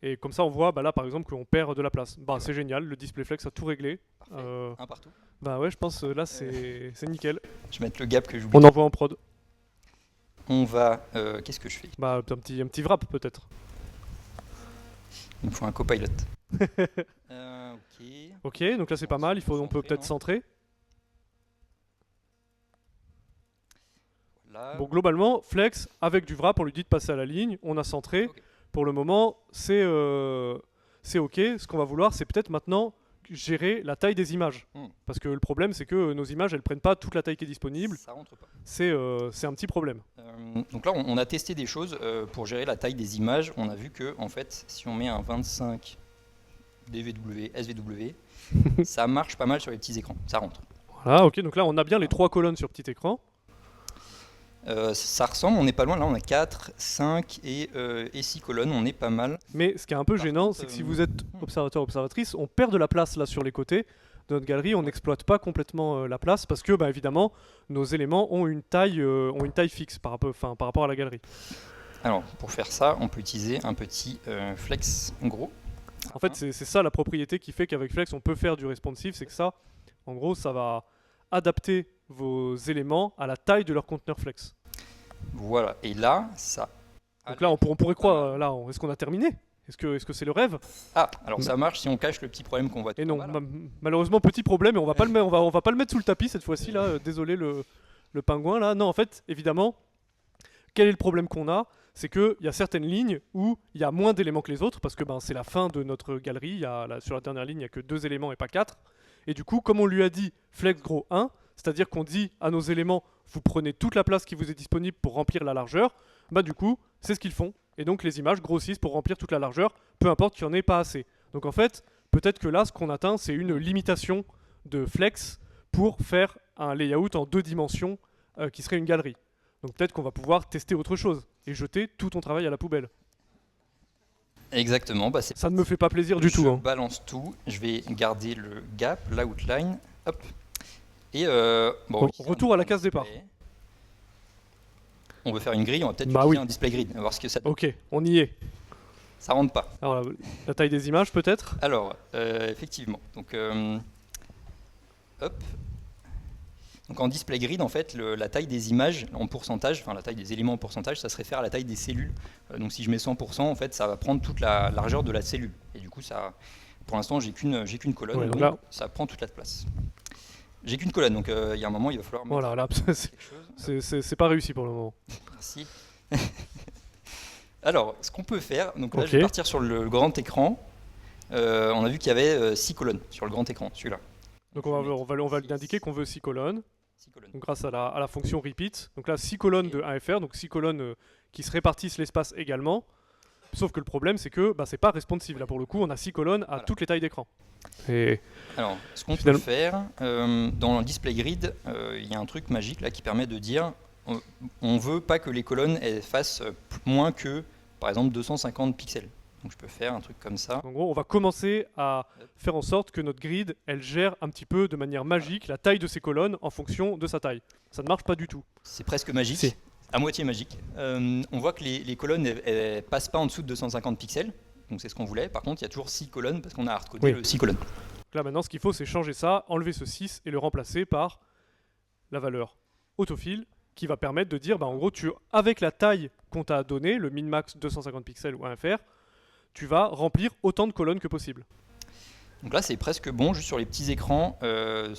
Et comme ça, on voit là par exemple qu'on perd de la place. Bah, c'est génial, le display flex a tout réglé.
Parfait. Un partout.
Bah ouais, je pense là c'est nickel.
Je vais mettre le gap que j'oublie.
On envoie en prod.
On va. Qu'est-ce que je fais?
Bah un petit wrap peut-être.
Il me faut un copilot. Ok.
Ok, donc là c'est pas mal. On peut peut-être centrer.
Là.
Bon, globalement, flex avec du wrap, on lui dit de passer à la ligne. On a centré.
Ok.
Pour le moment, c'est ok. Ce qu'on va vouloir, c'est peut-être maintenant gérer la taille des images. Parce que le problème, c'est que nos images, elles prennent pas toute la taille qui est disponible.
Ça rentre pas.
C'est un petit problème.
Donc là, on a testé des choses pour gérer la taille des images. On a vu que, en fait, si on met un 25 DVW, SVW, ça marche pas mal sur les petits écrans. Ça rentre.
Voilà, ok. Donc là, on a bien les 3 colonnes sur petit écran.
Ça ressemble, on n'est pas loin. Là, on a 4, 5 et 6 colonnes. On est pas mal.
Mais ce qui est un peu
Par
gênant,
contre,
c'est que si vous êtes observateur, observatrice, on perd de la place là sur les côtés de notre galerie. On n'exploite pas complètement la place parce que, bah, évidemment, nos éléments ont une taille fixe par rapport à la galerie.
Alors, pour faire ça, on peut utiliser un petit flex gros.
En fait, c'est ça la propriété qui fait qu'avec Flex, on peut faire du responsive. C'est que ça, en gros, ça va adapter vos éléments à la taille de leur conteneur Flex.
Voilà. Et là, ça.
Donc là, on pourrait croire, là, est-ce qu'on a terminé? Est-ce que c'est le rêve?
Ah, alors ça marche si on cache le petit problème qu'on voit.
Et non,
en bas, là.
malheureusement, petit problème, et on va pas le mettre sous le tapis cette fois-ci, là. Désolé le pingouin, là. Non, en fait, évidemment, quel est le problème qu'on a? C'est qu'il y a certaines lignes où il y a moins d'éléments que les autres, parce que c'est la fin de notre galerie. Sur la dernière ligne, il n'y a que 2 éléments et pas 4. Et du coup, comme on lui a dit flex gros 1, c'est-à-dire qu'on dit à nos éléments, vous prenez toute la place qui vous est disponible pour remplir la largeur, bah du coup, c'est ce qu'ils font. Et donc les images grossissent pour remplir toute la largeur, peu importe qu'il n'y en ait pas assez. Donc en fait, peut-être que là, ce qu'on atteint, c'est une limitation de flex pour faire un layout en 2 dimensions qui serait une galerie. Donc peut-être qu'on va pouvoir tester autre chose et jeter tout ton travail à la poubelle.
Exactement. Bah,
Ça ne me fait pas plaisir du tout.
Je
Hein.
balance tout. Je vais garder le gap, l'outline. Hop. Et bon,
Retour à la case départ.
On veut faire une grille, on va peut-être
Bah
utiliser
oui.
un display grid, on va voir ce que ça donne.
Ok, on y est.
Ça rentre pas.
Alors la taille des images peut-être?
Alors, effectivement. Donc, hop. Donc en display grid, en fait, la taille des images en pourcentage, enfin la taille des éléments en pourcentage, ça se réfère à la taille des cellules. Donc si je mets 100%, en fait, ça va prendre toute la largeur de la cellule. Et du coup, ça, pour l'instant, j'ai qu'une colonne,
Ouais,
donc
là-
ça prend toute la place. J'ai qu'une colonne, donc il y a un moment, il va falloir mettre
Voilà, là,
quelque chose.
c'est pas réussi pour le moment.
Merci. Alors, ce qu'on peut faire, donc là,
Ok.
je vais partir sur le grand écran. On a vu qu'il y avait 6 colonnes sur le grand écran, celui-là.
Donc on va lui indiquer qu'on veut 6 colonnes.
6 colonnes.
Donc grâce à la fonction repeat. Donc là 6 colonnes de 1fr, donc 6 colonnes qui se répartissent l'espace également. Sauf que le problème, c'est que c'est pas responsive. Là, pour le coup, on a 6 colonnes à
Voilà.
toutes les tailles d'écran. Et
Alors, ce qu'on peut
Finalement-
faire, dans le display grid, il y a un truc magique là qui permet de dire on veut pas que les colonnes elles fassent moins que, par exemple, 250 pixels. Donc je peux faire un truc comme ça.
en gros, on va commencer à faire en sorte que notre grid, elle gère un petit peu de manière magique la taille de ses colonnes en fonction de sa taille. Ça ne marche pas du tout.
C'est presque magique,
Si.
à moitié magique. On voit que les colonnes elles passent pas en dessous de 250 pixels. Donc c'est ce qu'on voulait. Par contre, il y a toujours 6 colonnes parce qu'on a hardcodé
Oui.
le 6 colonnes.
Là, maintenant, ce qu'il faut, c'est changer ça, enlever ce 6 et le remplacer par la valeur autofill qui va permettre de dire, en gros, avec la taille qu'on t'a donnée, le min-max 250 pixels ou 1 FR, tu vas remplir autant de colonnes que possible.
Donc là, c'est presque bon, juste sur les petits écrans, il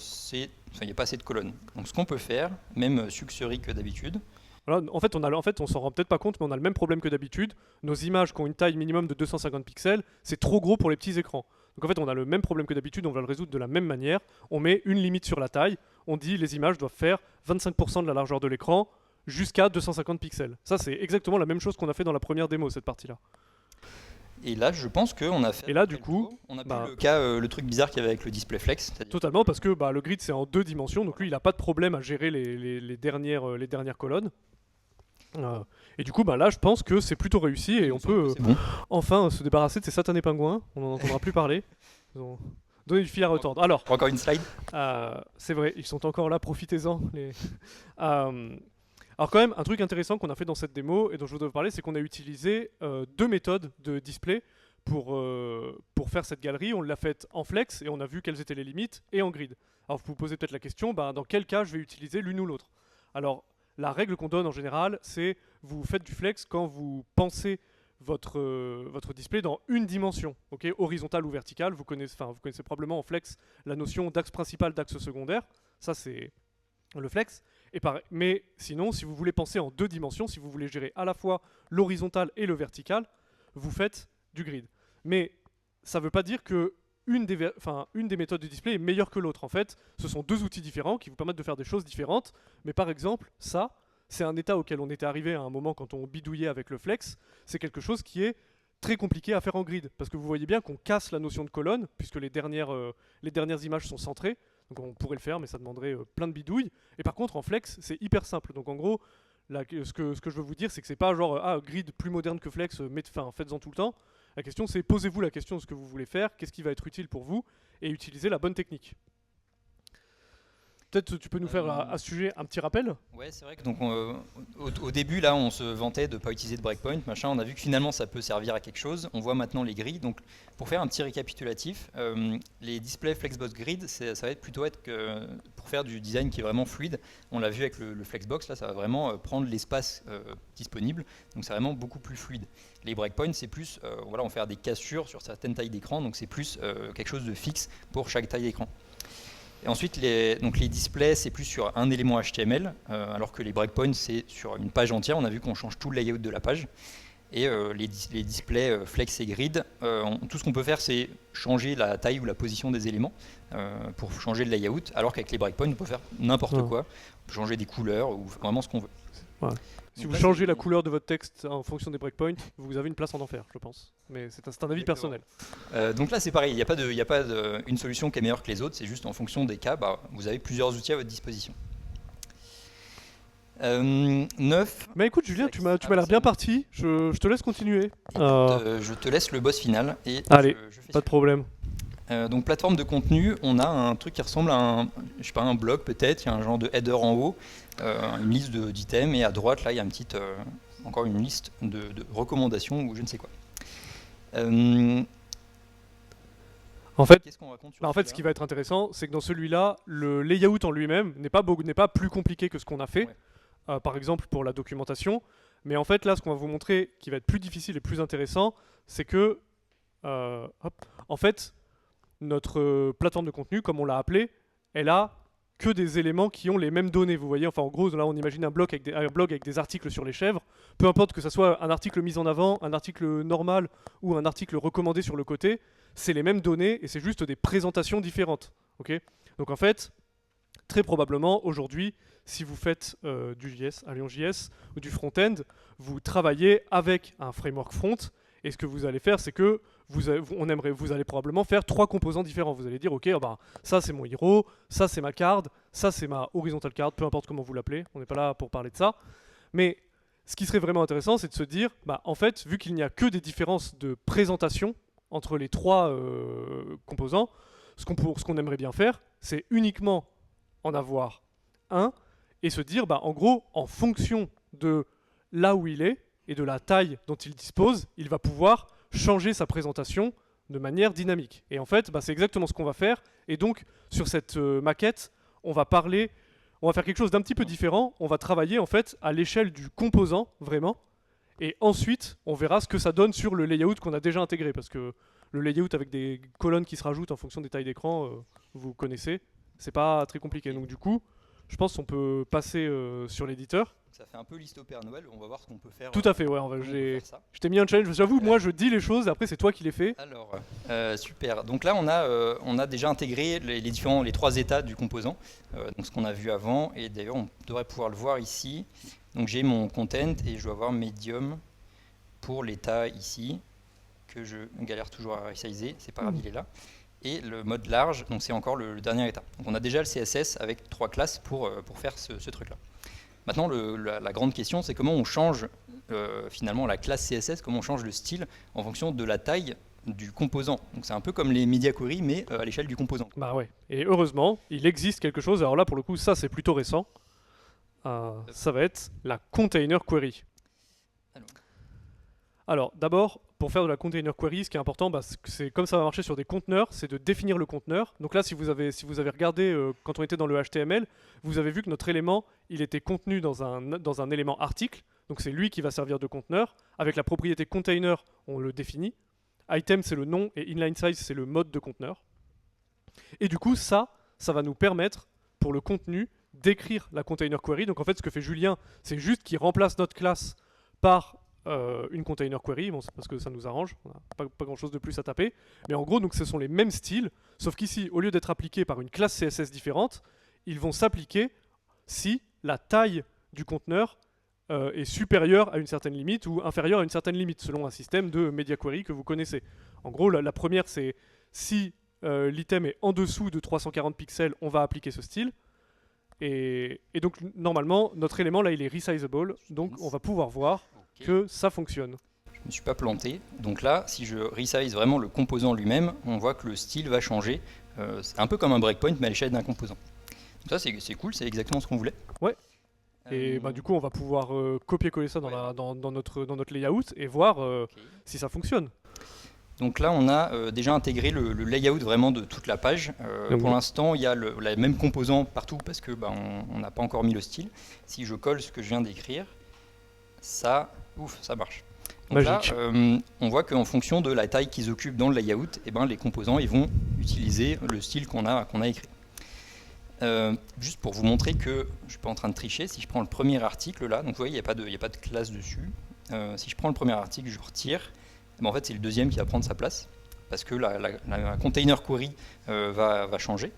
n'y a pas assez de colonnes. Donc ce qu'on peut faire, même succerie que d'habitude,
Voilà, en fait, on s'en rend peut-être pas compte, mais on a le même problème que d'habitude. Nos images qui ont une taille minimum de 250 pixels, c'est trop gros pour les petits écrans. Donc en fait, on a le même problème que d'habitude, on va le résoudre de la même manière. On met une limite sur la taille, on dit les images doivent faire 25% de la largeur de l'écran jusqu'à 250 pixels. Ça, c'est exactement la même chose qu'on a fait dans la première démo, cette partie-là.
et là, je pense qu'on a fait.
Et là,
à peu
du
près
coup,
le tour. On a
bah-
plus le truc bizarre qu'il y avait avec le display flex. c'est-à-dire-
Totalement, parce que le grid, c'est en 2 dimensions, donc lui, il n'a pas de problème à gérer les dernières colonnes. Et du coup, là, je pense que c'est plutôt réussi et on peut
C'est bon.
enfin se débarrasser de ces satanés pingouins. On n'en entendra plus parler. Ils ont donné du fil à retordre. Alors,
Encore une slide.
c'est vrai, ils sont encore là, profitez-en. Alors quand même, un truc intéressant qu'on a fait dans cette démo et dont je voudrais vous parler, c'est qu'on a utilisé 2 méthodes de display pour faire cette galerie. On l'a faite en flex et on a vu quelles étaient les limites, et en grid. Alors vous vous posez peut-être la question, dans quel cas je vais utiliser l'une ou l'autre. Alors la règle qu'on donne en général, c'est vous faites du flex quand vous pensez votre display dans une dimension, horizontale ou verticale. Vous connaissez probablement en flex la notion d'axe principal, d'axe secondaire. Ça, c'est le flex. Mais sinon, si vous voulez penser en 2 dimensions, si vous voulez gérer à la fois l'horizontal et le vertical, vous faites du grid. Mais ça ne veut pas dire que une des méthodes de display est meilleure que l'autre. En fait, ce sont 2 outils différents qui vous permettent de faire des choses différentes. Mais par exemple, ça, c'est un état auquel on était arrivé à un moment quand on bidouillait avec le flex. C'est quelque chose qui est très compliqué à faire en grid. Parce que vous voyez bien qu'on casse la notion de colonne, puisque les dernières images sont centrées. Donc on pourrait le faire, mais ça demanderait plein de bidouilles. Et par contre, en flex, c'est hyper simple. Donc en gros, ce que je veux vous dire, c'est que c'est pas genre grid plus moderne que flex, faites-en tout le temps. La question, c'est posez-vous la question de ce que vous voulez faire, qu'est-ce qui va être utile pour vous, et utilisez la bonne technique. Peut-être tu peux nous faire à ce sujet un petit rappel.
Ouais, c'est vrai que donc, au début, là, on se vantait de ne pas utiliser de breakpoint, machin. On a vu que finalement, ça peut servir à quelque chose. On voit maintenant les grilles. Donc, pour faire un petit récapitulatif, les displays Flexbox Grid, ça va plutôt être que pour faire du design qui est vraiment fluide. On l'a vu avec le Flexbox, là, ça va vraiment prendre l'espace disponible. Donc, c'est vraiment beaucoup plus fluide. Les breakpoints, c'est plus, on va faire des cassures sur certaines tailles d'écran. Donc, c'est plus quelque chose de fixe pour chaque taille d'écran. Et ensuite, les displays, c'est plus sur un élément HTML, alors que les breakpoints, c'est sur une page entière. On a vu qu'on change tout le layout de la page. Et les displays Flex et Grid, tout ce qu'on peut faire, c'est changer la taille ou la position des éléments pour changer le layout, alors qu'avec les breakpoints, on peut faire n'importe quoi. On peut changer des couleurs ou vraiment ce qu'on veut.
Ouais. Si
Donc
vous
là,
changez la couleur de votre texte en fonction des breakpoints, vous avez une place en enfer, je pense. Mais c'est un avis
Exactement.
personnel.
Donc là, c'est pareil, il n'y a pas une solution qui est meilleure que les autres, c'est juste en fonction des cas, vous avez plusieurs outils à votre disposition. 9.
Mais écoute, Julien, tu m'as l'air bien parti. Je te laisse continuer.
Je te laisse le boss final. Et
Allez,
je fais
pas de problème.
donc plateforme de contenu, on a un truc qui ressemble à un blog peut-être, il y a un genre de header en haut, une liste d'items, et à droite là il y a encore une liste de recommandations ou je ne sais quoi.
En fait,
Qu'est-ce qu'on raconte sur
ce qui
celui-là
va être intéressant, c'est que dans celui-là, le layout en lui-même n'est pas plus compliqué que ce qu'on a fait, par exemple pour la documentation. Mais en fait, là, ce qu'on va vous montrer qui va être plus difficile et plus intéressant, c'est que, en fait, notre plateforme de contenu, comme on l'a appelé, elle a que des éléments qui ont les mêmes données. Vous voyez, en gros, là, on imagine un blog avec des articles sur les chèvres. Peu importe que ce soit un article mis en avant, un article normal ou un article recommandé sur le côté, c'est les mêmes données et c'est juste des présentations différentes. Donc en fait, très probablement, aujourd'hui, si vous faites du JS, Alliance JS ou du front-end, vous travaillez avec un framework front Et ce que vous allez faire, c'est que vous allez probablement faire 3 composants différents. Vous allez dire, ok, ça c'est mon hero, ça c'est ma card, ça c'est ma horizontal card, peu importe comment vous l'appelez. On n'est pas là pour parler de ça. Mais ce qui serait vraiment intéressant, c'est de se dire, en fait, vu qu'il n'y a que des différences de présentation entre les 3 composants, ce qu'on aimerait bien faire, c'est uniquement en avoir un et se dire, en gros, en fonction de là où il est et de la taille dont il dispose, il va pouvoir changer sa présentation de manière dynamique. Et en fait, c'est exactement ce qu'on va faire. Et donc, sur cette maquette, on va faire quelque chose d'un petit peu différent. On va travailler en fait à l'échelle du composant, vraiment. Et ensuite, on verra ce que ça donne sur le layout qu'on a déjà intégré. Parce que le layout avec des colonnes qui se rajoutent en fonction des tailles d'écran, vous connaissez, c'est pas très compliqué. Donc du coup, je pense qu'on peut passer sur l'éditeur.
Ça fait un peu liste au Père Noël, on va voir ce qu'on peut faire.
Tout à fait, ouais. Je t'ai mis un challenge, j'avoue, moi je dis les choses, après c'est toi qui les fais.
Alors, super. Donc là, on a déjà intégré les 3 états du composant, donc ce qu'on a vu avant, et d'ailleurs on devrait pouvoir le voir ici. Donc j'ai mon content et je dois avoir medium pour l'état ici, que je galère toujours à resizer, c'est pas grave, il est là. Et le mode large, donc c'est encore le dernier état. Donc on a déjà le CSS avec 3 classes pour faire ce truc-là. Maintenant, la grande question, c'est comment on change finalement la classe CSS, comment on change le style en fonction de la taille du composant. Donc c'est un peu comme les media queries, mais à l'échelle du composant.
Bah ouais. Et heureusement, il existe quelque chose. Alors là, pour le coup, ça c'est plutôt récent. Ça va être la container query. Alors d'abord, pour faire de la container query, ce qui est important, c'est comme ça va marcher sur des conteneurs, c'est de définir le conteneur. Donc là, si vous avez regardé quand on était dans le HTML, vous avez vu que notre élément, il était contenu dans un élément article. Donc c'est lui qui va servir de conteneur. Avec la propriété container, on le définit. Item, c'est le nom, et inline size, c'est le mode de conteneur. Et du coup, ça va nous permettre, pour le contenu, d'écrire la container query. Donc en fait, ce que fait Julien, c'est juste qu'il remplace notre classe par une container query, c'est parce que ça nous arrange, on n'a pas grand chose de plus à taper, mais en gros donc ce sont les mêmes styles, sauf qu'ici au lieu d'être appliqués par une classe CSS différente, ils vont s'appliquer si la taille du conteneur est supérieure à une certaine limite ou inférieure à une certaine limite, selon un système de media query que vous connaissez. En gros la première c'est si l'item est en dessous de 340 pixels, on va appliquer ce style. Et donc normalement notre élément là il est resizable, donc on va pouvoir voir que ça fonctionne.
Je ne me suis pas planté. Donc là, si je resize vraiment le composant lui-même, on voit que le style va changer. C'est un peu comme un breakpoint, mais à l'échelle d'un composant. Donc ça, c'est cool, c'est exactement ce qu'on voulait.
Ouais. Et du coup, on va pouvoir copier-coller ça dans notre layout et voir si ça fonctionne.
Donc là, on a déjà intégré le layout vraiment de toute la page. Pour l'instant, il y a le même composant partout parce que on n'a pas encore mis le style. Si je colle ce que je viens d'écrire, ça marche. Donc
magique.
Là, on voit qu'en fonction de la taille qu'ils occupent dans le layout, les composants ils vont utiliser le style qu'on a écrit. Juste pour vous montrer que je ne suis pas en train de tricher, si je prends le premier article là, donc vous voyez, il n'y a pas de classe dessus. Si je prends le premier article, je retire, en fait c'est le deuxième qui va prendre sa place, parce que la container query va changer.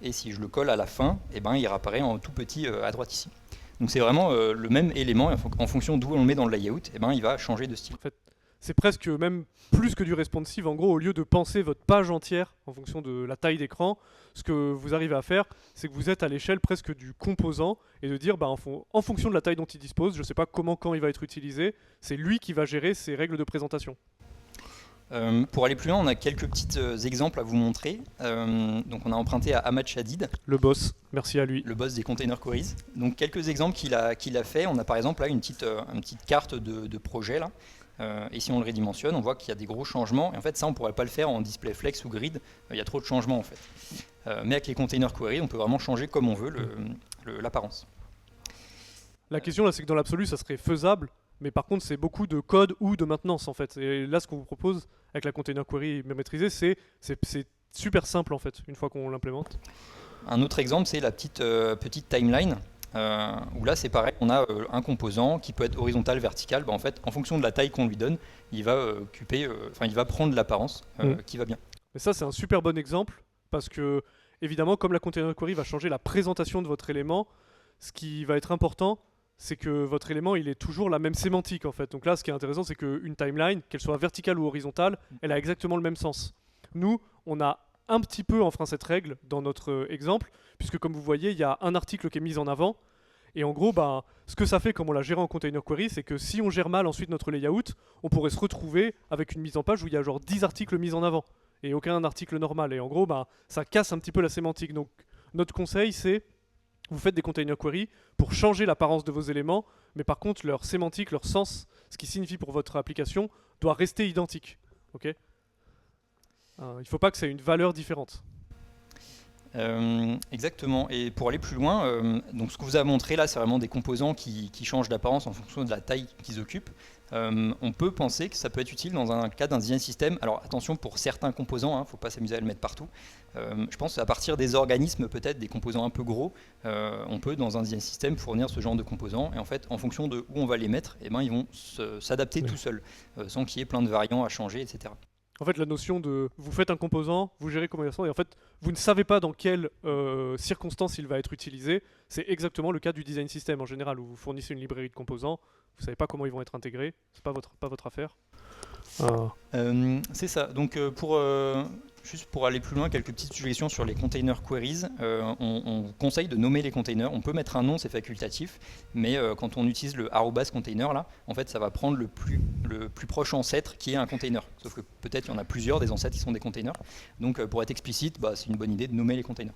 Et si je le colle à la fin, il réapparaît en tout petit à droite ici. Donc c'est vraiment le même élément, en fonction d'où on le met dans le layout, il va changer de style.
En fait, c'est presque même plus que du responsive. En gros, au lieu de penser votre page entière en fonction de la taille d'écran, ce que vous arrivez à faire, c'est que vous êtes à l'échelle presque du composant et de dire, en fonction de la taille dont il dispose, je ne sais pas comment, quand il va être utilisé, c'est lui qui va gérer ses règles de présentation.
Pour aller plus loin, on a quelques petits exemples à vous montrer. Donc on a emprunté à Ahmad Shadid.
Le boss, merci à lui.
Le boss des container queries. Donc quelques exemples qu'il a fait. On a par exemple là une petite carte de projet là. Et si on le redimensionne, on voit qu'il y a des gros changements. Et en fait ça on ne pourrait pas le faire en display flex ou grid. Il y a trop de changements en fait. Mais avec les container queries, on peut vraiment changer comme on veut l'apparence.
La question là, c'est que dans l'absolu, ça serait faisable. Mais par contre, c'est beaucoup de code ou de maintenance en fait. Et là, ce qu'on vous propose avec la container query maîtrisée, c'est super simple en fait, une fois qu'on l'implémente.
Un autre exemple, c'est la petite timeline, où là, c'est pareil, on a un composant qui peut être horizontal, vertical. En fait, en fonction de la taille qu'on lui donne, il va il va prendre l'apparence qui va bien.
Mais ça, c'est un super bon exemple, parce que, évidemment, comme la container query va changer la présentation de votre élément, ce qui va être important, c'est que votre élément, il est toujours la même sémantique en fait. Donc là, ce qui est intéressant, c'est qu'une timeline, qu'elle soit verticale ou horizontale, elle a exactement le même sens. Nous, on a un petit peu enfreint cette règle dans notre exemple, puisque comme vous voyez, il y a un article qui est mis en avant. Et en gros, bah, ce que ça fait, comme on l'a géré en container query, c'est que si on gère mal ensuite notre layout, on pourrait se retrouver avec une mise en page où il y a genre 10 articles mis en avant et aucun article normal. Et en gros, bah, ça casse un petit peu la sémantique. Donc, notre conseil, c'est vous faites des container query pour changer l'apparence de vos éléments, mais par contre, leur sémantique, leur sens, ce qui signifie pour votre application, doit rester identique. Ok. Il ne faut pas que ça ait une valeur différente.
Exactement. Et pour aller plus loin, donc ce que vous avez montré là, c'est vraiment des composants qui changent d'apparence en fonction de la taille qu'ils occupent. On peut penser que ça peut être utile dans un cas d'un design system. Alors attention pour certains composants, il ne faut pas s'amuser à le mettre partout. Je pense à partir des organismes, peut-être des composants un peu gros, on peut dans un design system fournir ce genre de composants. Et en fait, en fonction de où on va les mettre, eh ben, ils vont s'adapter tout seuls, sans qu'il y ait plein de variants à changer, etc.
En fait, la notion de vous faites un composant, vous gérez comment il va et en fait, vous ne savez pas dans quelles circonstances il va être utilisé. C'est exactement le cas du design system en général, où vous fournissez une librairie de composants, vous ne savez pas comment ils vont être intégrés, c'est pas votre affaire.
C'est ça. Donc juste pour aller plus loin, quelques petites suggestions sur les container queries. On conseille de nommer les containers. On peut mettre un nom, c'est facultatif, mais quand on utilise le @container là, en fait, ça va prendre le plus proche ancêtre qui est un container. Sauf que peut-être il y en a plusieurs des ancêtres qui sont des containers. Donc pour être explicite, c'est une bonne idée de nommer les containers.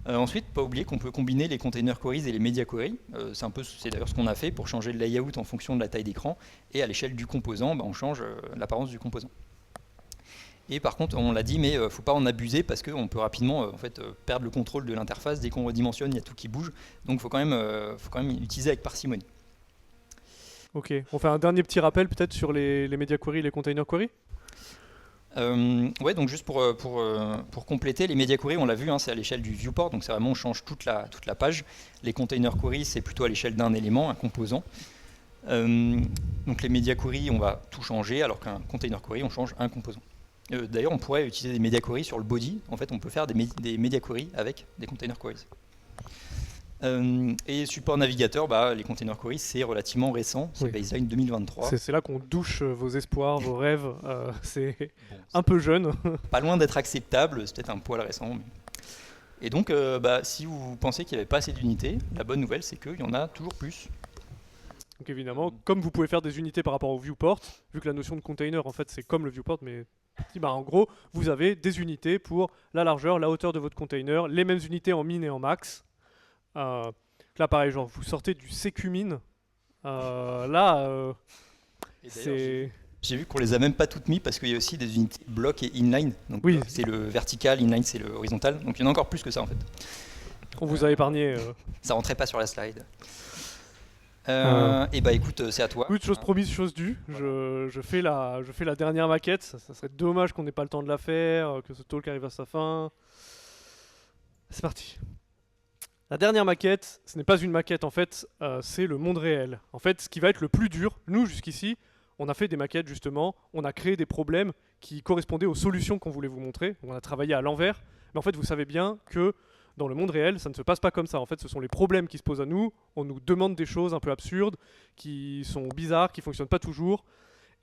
Ensuite, pas oublier qu'on peut combiner les container queries et les media queries. C'est d'ailleurs ce qu'on a fait pour changer le layout en fonction de la taille d'écran. Et à l'échelle du composant, on change l'apparence du composant. Et par contre, on l'a dit, mais il ne faut pas en abuser parce qu'on peut rapidement perdre le contrôle de l'interface. Dès qu'on redimensionne, il y a tout qui bouge. Donc il faut quand même utiliser avec parcimonie.
Ok, on fait un dernier petit rappel peut-être sur les media queries et les container queries.
Ouais, donc juste pour compléter, les media queries, on l'a vu, c'est à l'échelle du viewport, donc c'est vraiment on change toute la page. Les container queries, c'est plutôt à l'échelle d'un élément, un composant. Donc les media queries, on va tout changer, alors qu'un container query, on change un composant. D'ailleurs, on pourrait utiliser des media queries sur le body. En fait, on peut faire des media queries avec des container queries. Et support navigateur, les container queries, c'est relativement récent, c'est baseline 2023.
C'est là qu'on douche vos espoirs, vos rêves, c'est un peu jeune.
Pas loin d'être acceptable, c'est peut-être un poil récent. Mais... Et donc, si vous pensez qu'il n'y avait pas assez d'unités, la bonne nouvelle, c'est qu'il y en a toujours plus.
Donc évidemment, comme vous pouvez faire des unités par rapport au viewport, vu que la notion de container, en fait, c'est comme le viewport, mais en gros, vous avez des unités pour la largeur, la hauteur de votre container, les mêmes unités en min et en max. Là pareil, genre vous sortez du CQmin, c'est...
J'ai vu qu'on les a même pas toutes mis parce qu'il y a aussi des unités bloc et inline. Donc
oui.
C'est le vertical, inline c'est le horizontal. Donc il y en a encore plus que ça en fait.
On vous a épargné.
Ça rentrait pas sur la slide. Et écoute, c'est à toi.
Oui, chose promise, chose due. Voilà. Je fais la dernière maquette. Ça serait dommage qu'on n'ait pas le temps de la faire, que ce talk arrive à sa fin. C'est parti. La dernière maquette, ce n'est pas une maquette en fait, c'est le monde réel. En fait, ce qui va être le plus dur, nous jusqu'ici, on a fait des maquettes justement, on a créé des problèmes qui correspondaient aux solutions qu'on voulait vous montrer. On a travaillé à l'envers, mais en fait, vous savez bien que dans le monde réel, ça ne se passe pas comme ça. En fait, ce sont les problèmes qui se posent à nous. On nous demande des choses un peu absurdes, qui sont bizarres, qui ne fonctionnent pas toujours.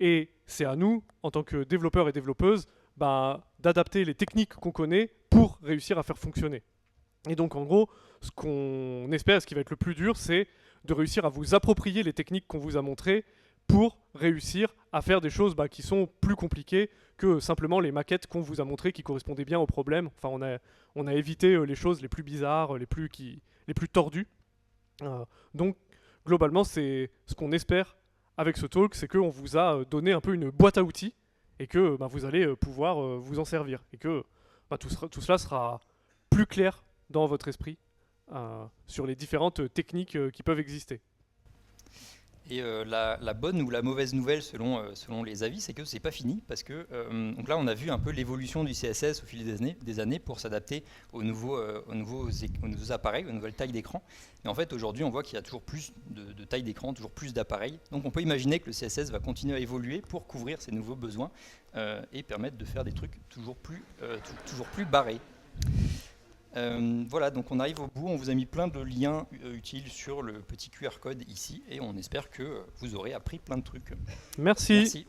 Et c'est à nous, en tant que développeurs et développeuses, d'adapter les techniques qu'on connaît pour réussir à faire fonctionner. Et donc, en gros, ce qu'on espère, ce qui va être le plus dur, c'est de réussir à vous approprier les techniques qu'on vous a montrées pour réussir à faire des choses qui sont plus compliquées que simplement les maquettes qu'on vous a montrées qui correspondaient bien aux problèmes. Enfin, on a évité les choses les plus bizarres, les plus tordues. Donc, globalement, c'est ce qu'on espère avec ce talk, c'est qu'on vous a donné un peu une boîte à outils et que vous allez pouvoir vous en servir. Et que tout cela sera plus clair dans votre esprit sur les différentes techniques qui peuvent exister.
Et la bonne ou la mauvaise nouvelle selon les avis, c'est que c'est pas fini parce que donc là on a vu un peu l'évolution du CSS au fil des années pour s'adapter aux nouveaux appareils, aux nouvelles tailles d'écran. Et en fait aujourd'hui on voit qu'il y a toujours plus de tailles d'écran, toujours plus d'appareils. Donc on peut imaginer que le CSS va continuer à évoluer pour couvrir ces nouveaux besoins et permettre de faire des trucs toujours plus barrés. Voilà, donc on arrive au bout, on vous a mis plein de liens utiles sur le petit QR code ici, et on espère que vous aurez appris plein de trucs.
Merci.
Merci.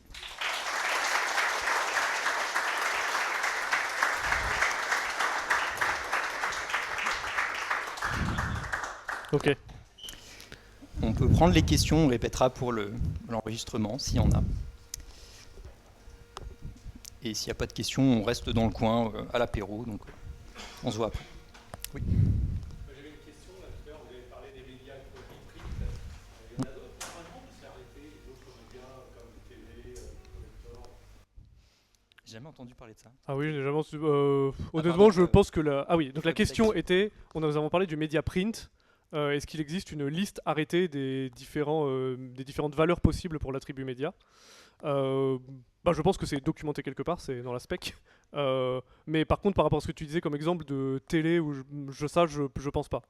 Ok.
On peut prendre les questions, on répétera pour l'enregistrement s'il y en a. Et s'il n'y a pas de questions, on reste dans le coin à l'apéro, donc on se voit après. Oui.
J'avais une question, là tout à l'heure, vous avez parlé des médias print. Il y en a d'autres normalement qui s'est arrêté, d'autres médias comme télé, collector.
J'ai jamais entendu parler de ça.
Ah oui, j'ai jamais entendu. Honnêtement,
pardon,
je pense que la. Ah oui, donc la
website.
question était, nous avons parlé du média print. Est-ce qu'il existe une liste arrêtée des différentes valeurs possibles pour l'attribut média? Je pense que c'est documenté quelque part, c'est dans la spec. Mais par contre, par rapport à ce que tu disais comme exemple de télé, ou je pense pas.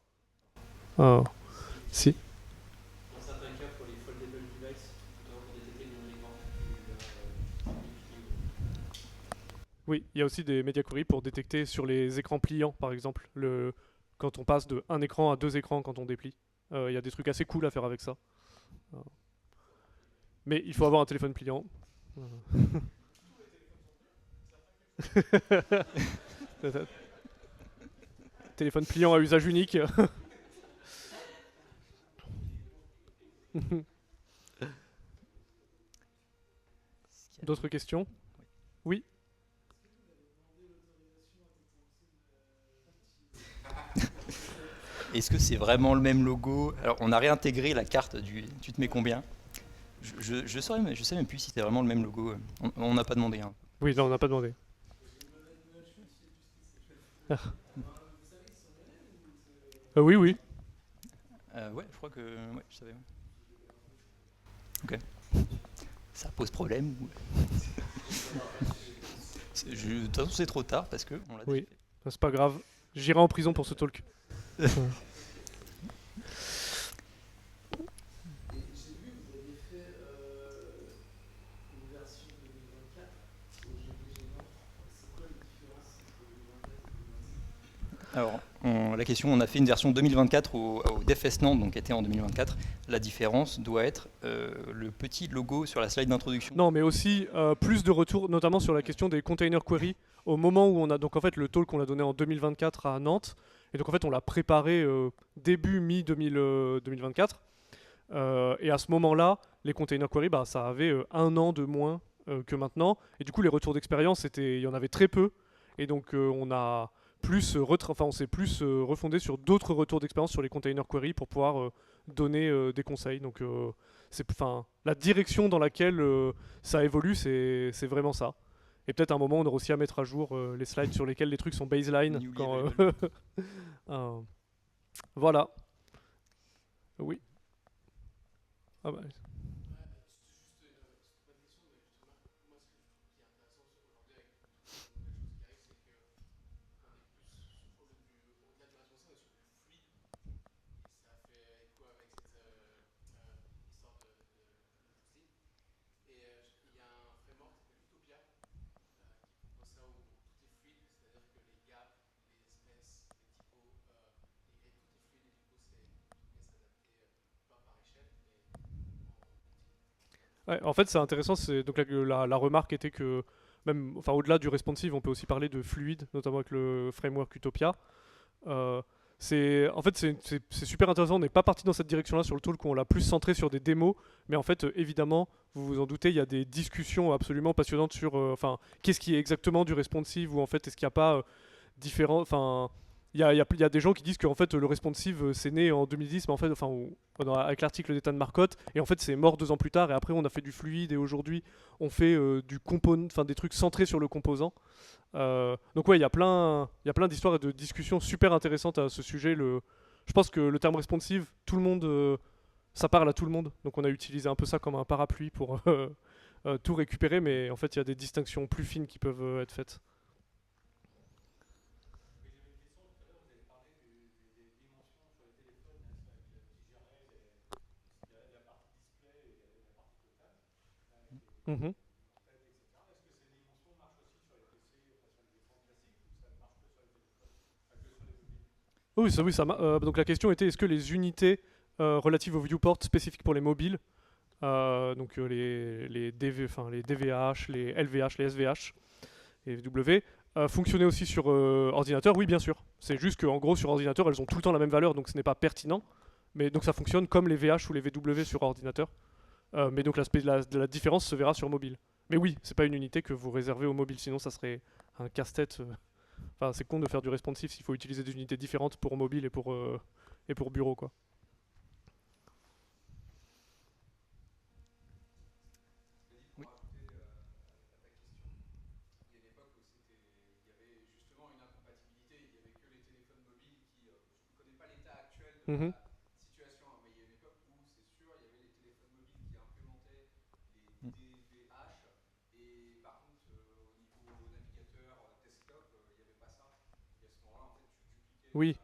Si.
Dans certains cas, pour les foldable devices, notamment pour détecter le non-écran,
Oui, il y a aussi des media queries pour détecter sur les écrans pliants, par exemple, quand on passe de un écran à deux écrans quand on déplie. Il y a des trucs assez cool à faire avec ça. Mais il faut avoir un téléphone pliant. Téléphone pliant à usage unique. D'autres questions? Oui.
Est-ce que c'est vraiment le même logo? Alors, on a réintégré la carte du tu te mets combien? Je sais même plus si c'était vraiment le même logo. On n'a pas demandé. Hein.
Oui, non, on n'a pas demandé. Oui, oui.
Ouais, je crois que ouais, je savais. Ouais. Ok. Ça pose problème ou... De toute façon, c'est trop tard parce que on l'a
Oui.
déjà fait.
C'est pas grave. J'irai en prison pour ce talk.
Alors, la question, on a fait une version 2024 au DevFest Nantes, donc qui était en 2024. La différence doit être le petit logo sur la slide d'introduction.
Non, mais aussi plus de retours, notamment sur la question des container queries. Au moment où on a donc en fait le talk qu'on a donné en 2024 à Nantes, et donc en fait on l'a préparé début mi-2024. Et à ce moment-là, les container queries, ça avait un an de moins que maintenant. Et du coup, les retours d'expérience, il y en avait très peu. Et donc on a on s'est plus refondé sur d'autres retours d'expérience sur les container queries pour pouvoir donner des conseils. Donc la direction dans laquelle ça évolue, c'est vraiment ça. Et peut-être à un moment, on aura aussi à mettre à jour les slides sur lesquels les trucs sont baseline. Voilà. Oui. Ah bah. Ouais, en fait, c'est intéressant. Donc la remarque était que même, enfin, au-delà du responsive, on peut aussi parler de fluide, notamment avec le framework Utopia. C'est super intéressant. On n'est pas parti dans cette direction-là sur le talk où on l'a plus centré sur des démos, mais en fait, évidemment, vous vous en doutez, il y a des discussions absolument passionnantes sur, qu'est-ce qui est exactement du responsive ou en fait, est-ce qu'il n'y a pas différents, enfin. Il y a des gens qui disent que en fait, le responsive c'est né en 2010, mais en fait, avec l'article d'Ethan Marcotte, et en fait c'est mort 2 ans plus tard, et après on a fait du fluide, et aujourd'hui on fait des trucs centrés sur le composant. Donc ouais, il y a plein d'histoires et de discussions super intéressantes à ce sujet. Je pense que le terme responsive, tout le monde, ça parle à tout le monde, donc on a utilisé un peu ça comme un parapluie pour tout récupérer, mais en fait il y a des distinctions plus fines qui peuvent être faites. Mhm. Oui, donc la question était est-ce que les unités relatives au viewport spécifiques pour les mobiles, donc les DVH, les LVH, les SVH et W, fonctionnaient aussi sur ordinateur? Oui, bien sûr. C'est juste qu'en gros, sur ordinateur, elles ont tout le temps la même valeur, donc ce n'est pas pertinent. Mais donc ça fonctionne comme les VH ou les VW sur ordinateur. Mais donc la différence se verra sur mobile. Mais oui, c'est pas une unité que vous réservez au mobile, sinon ça serait un casse-tête. Enfin, c'est con de faire du responsive s'il faut utiliser des unités différentes pour mobile et pour bureau, quoi. Oui. Mhm. Oui,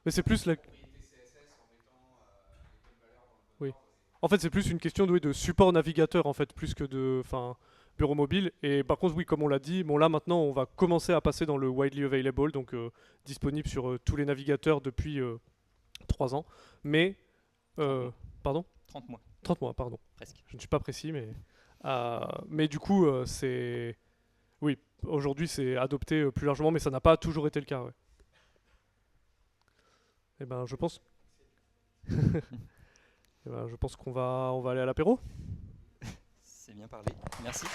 mais c'est plus la... Oui. En fait, c'est plus une question de support navigateur, en fait, plus que de... Enfin, bureau mobile. Et par contre, oui, comme on l'a dit, bon là, maintenant, on va commencer à passer dans le widely available, donc disponible sur tous les navigateurs depuis 3 ans. Mais...
30 mois.
Pardon?
30 mois,
30 mois, pardon.
presque.
Je ne suis pas précis, mais du coup, c'est... Oui, aujourd'hui, c'est adopté plus largement, mais ça n'a pas toujours été le cas, ouais. Eh ben, je pense... Eh ben, je pense qu'on va aller à l'apéro.
C'est bien parlé. Merci.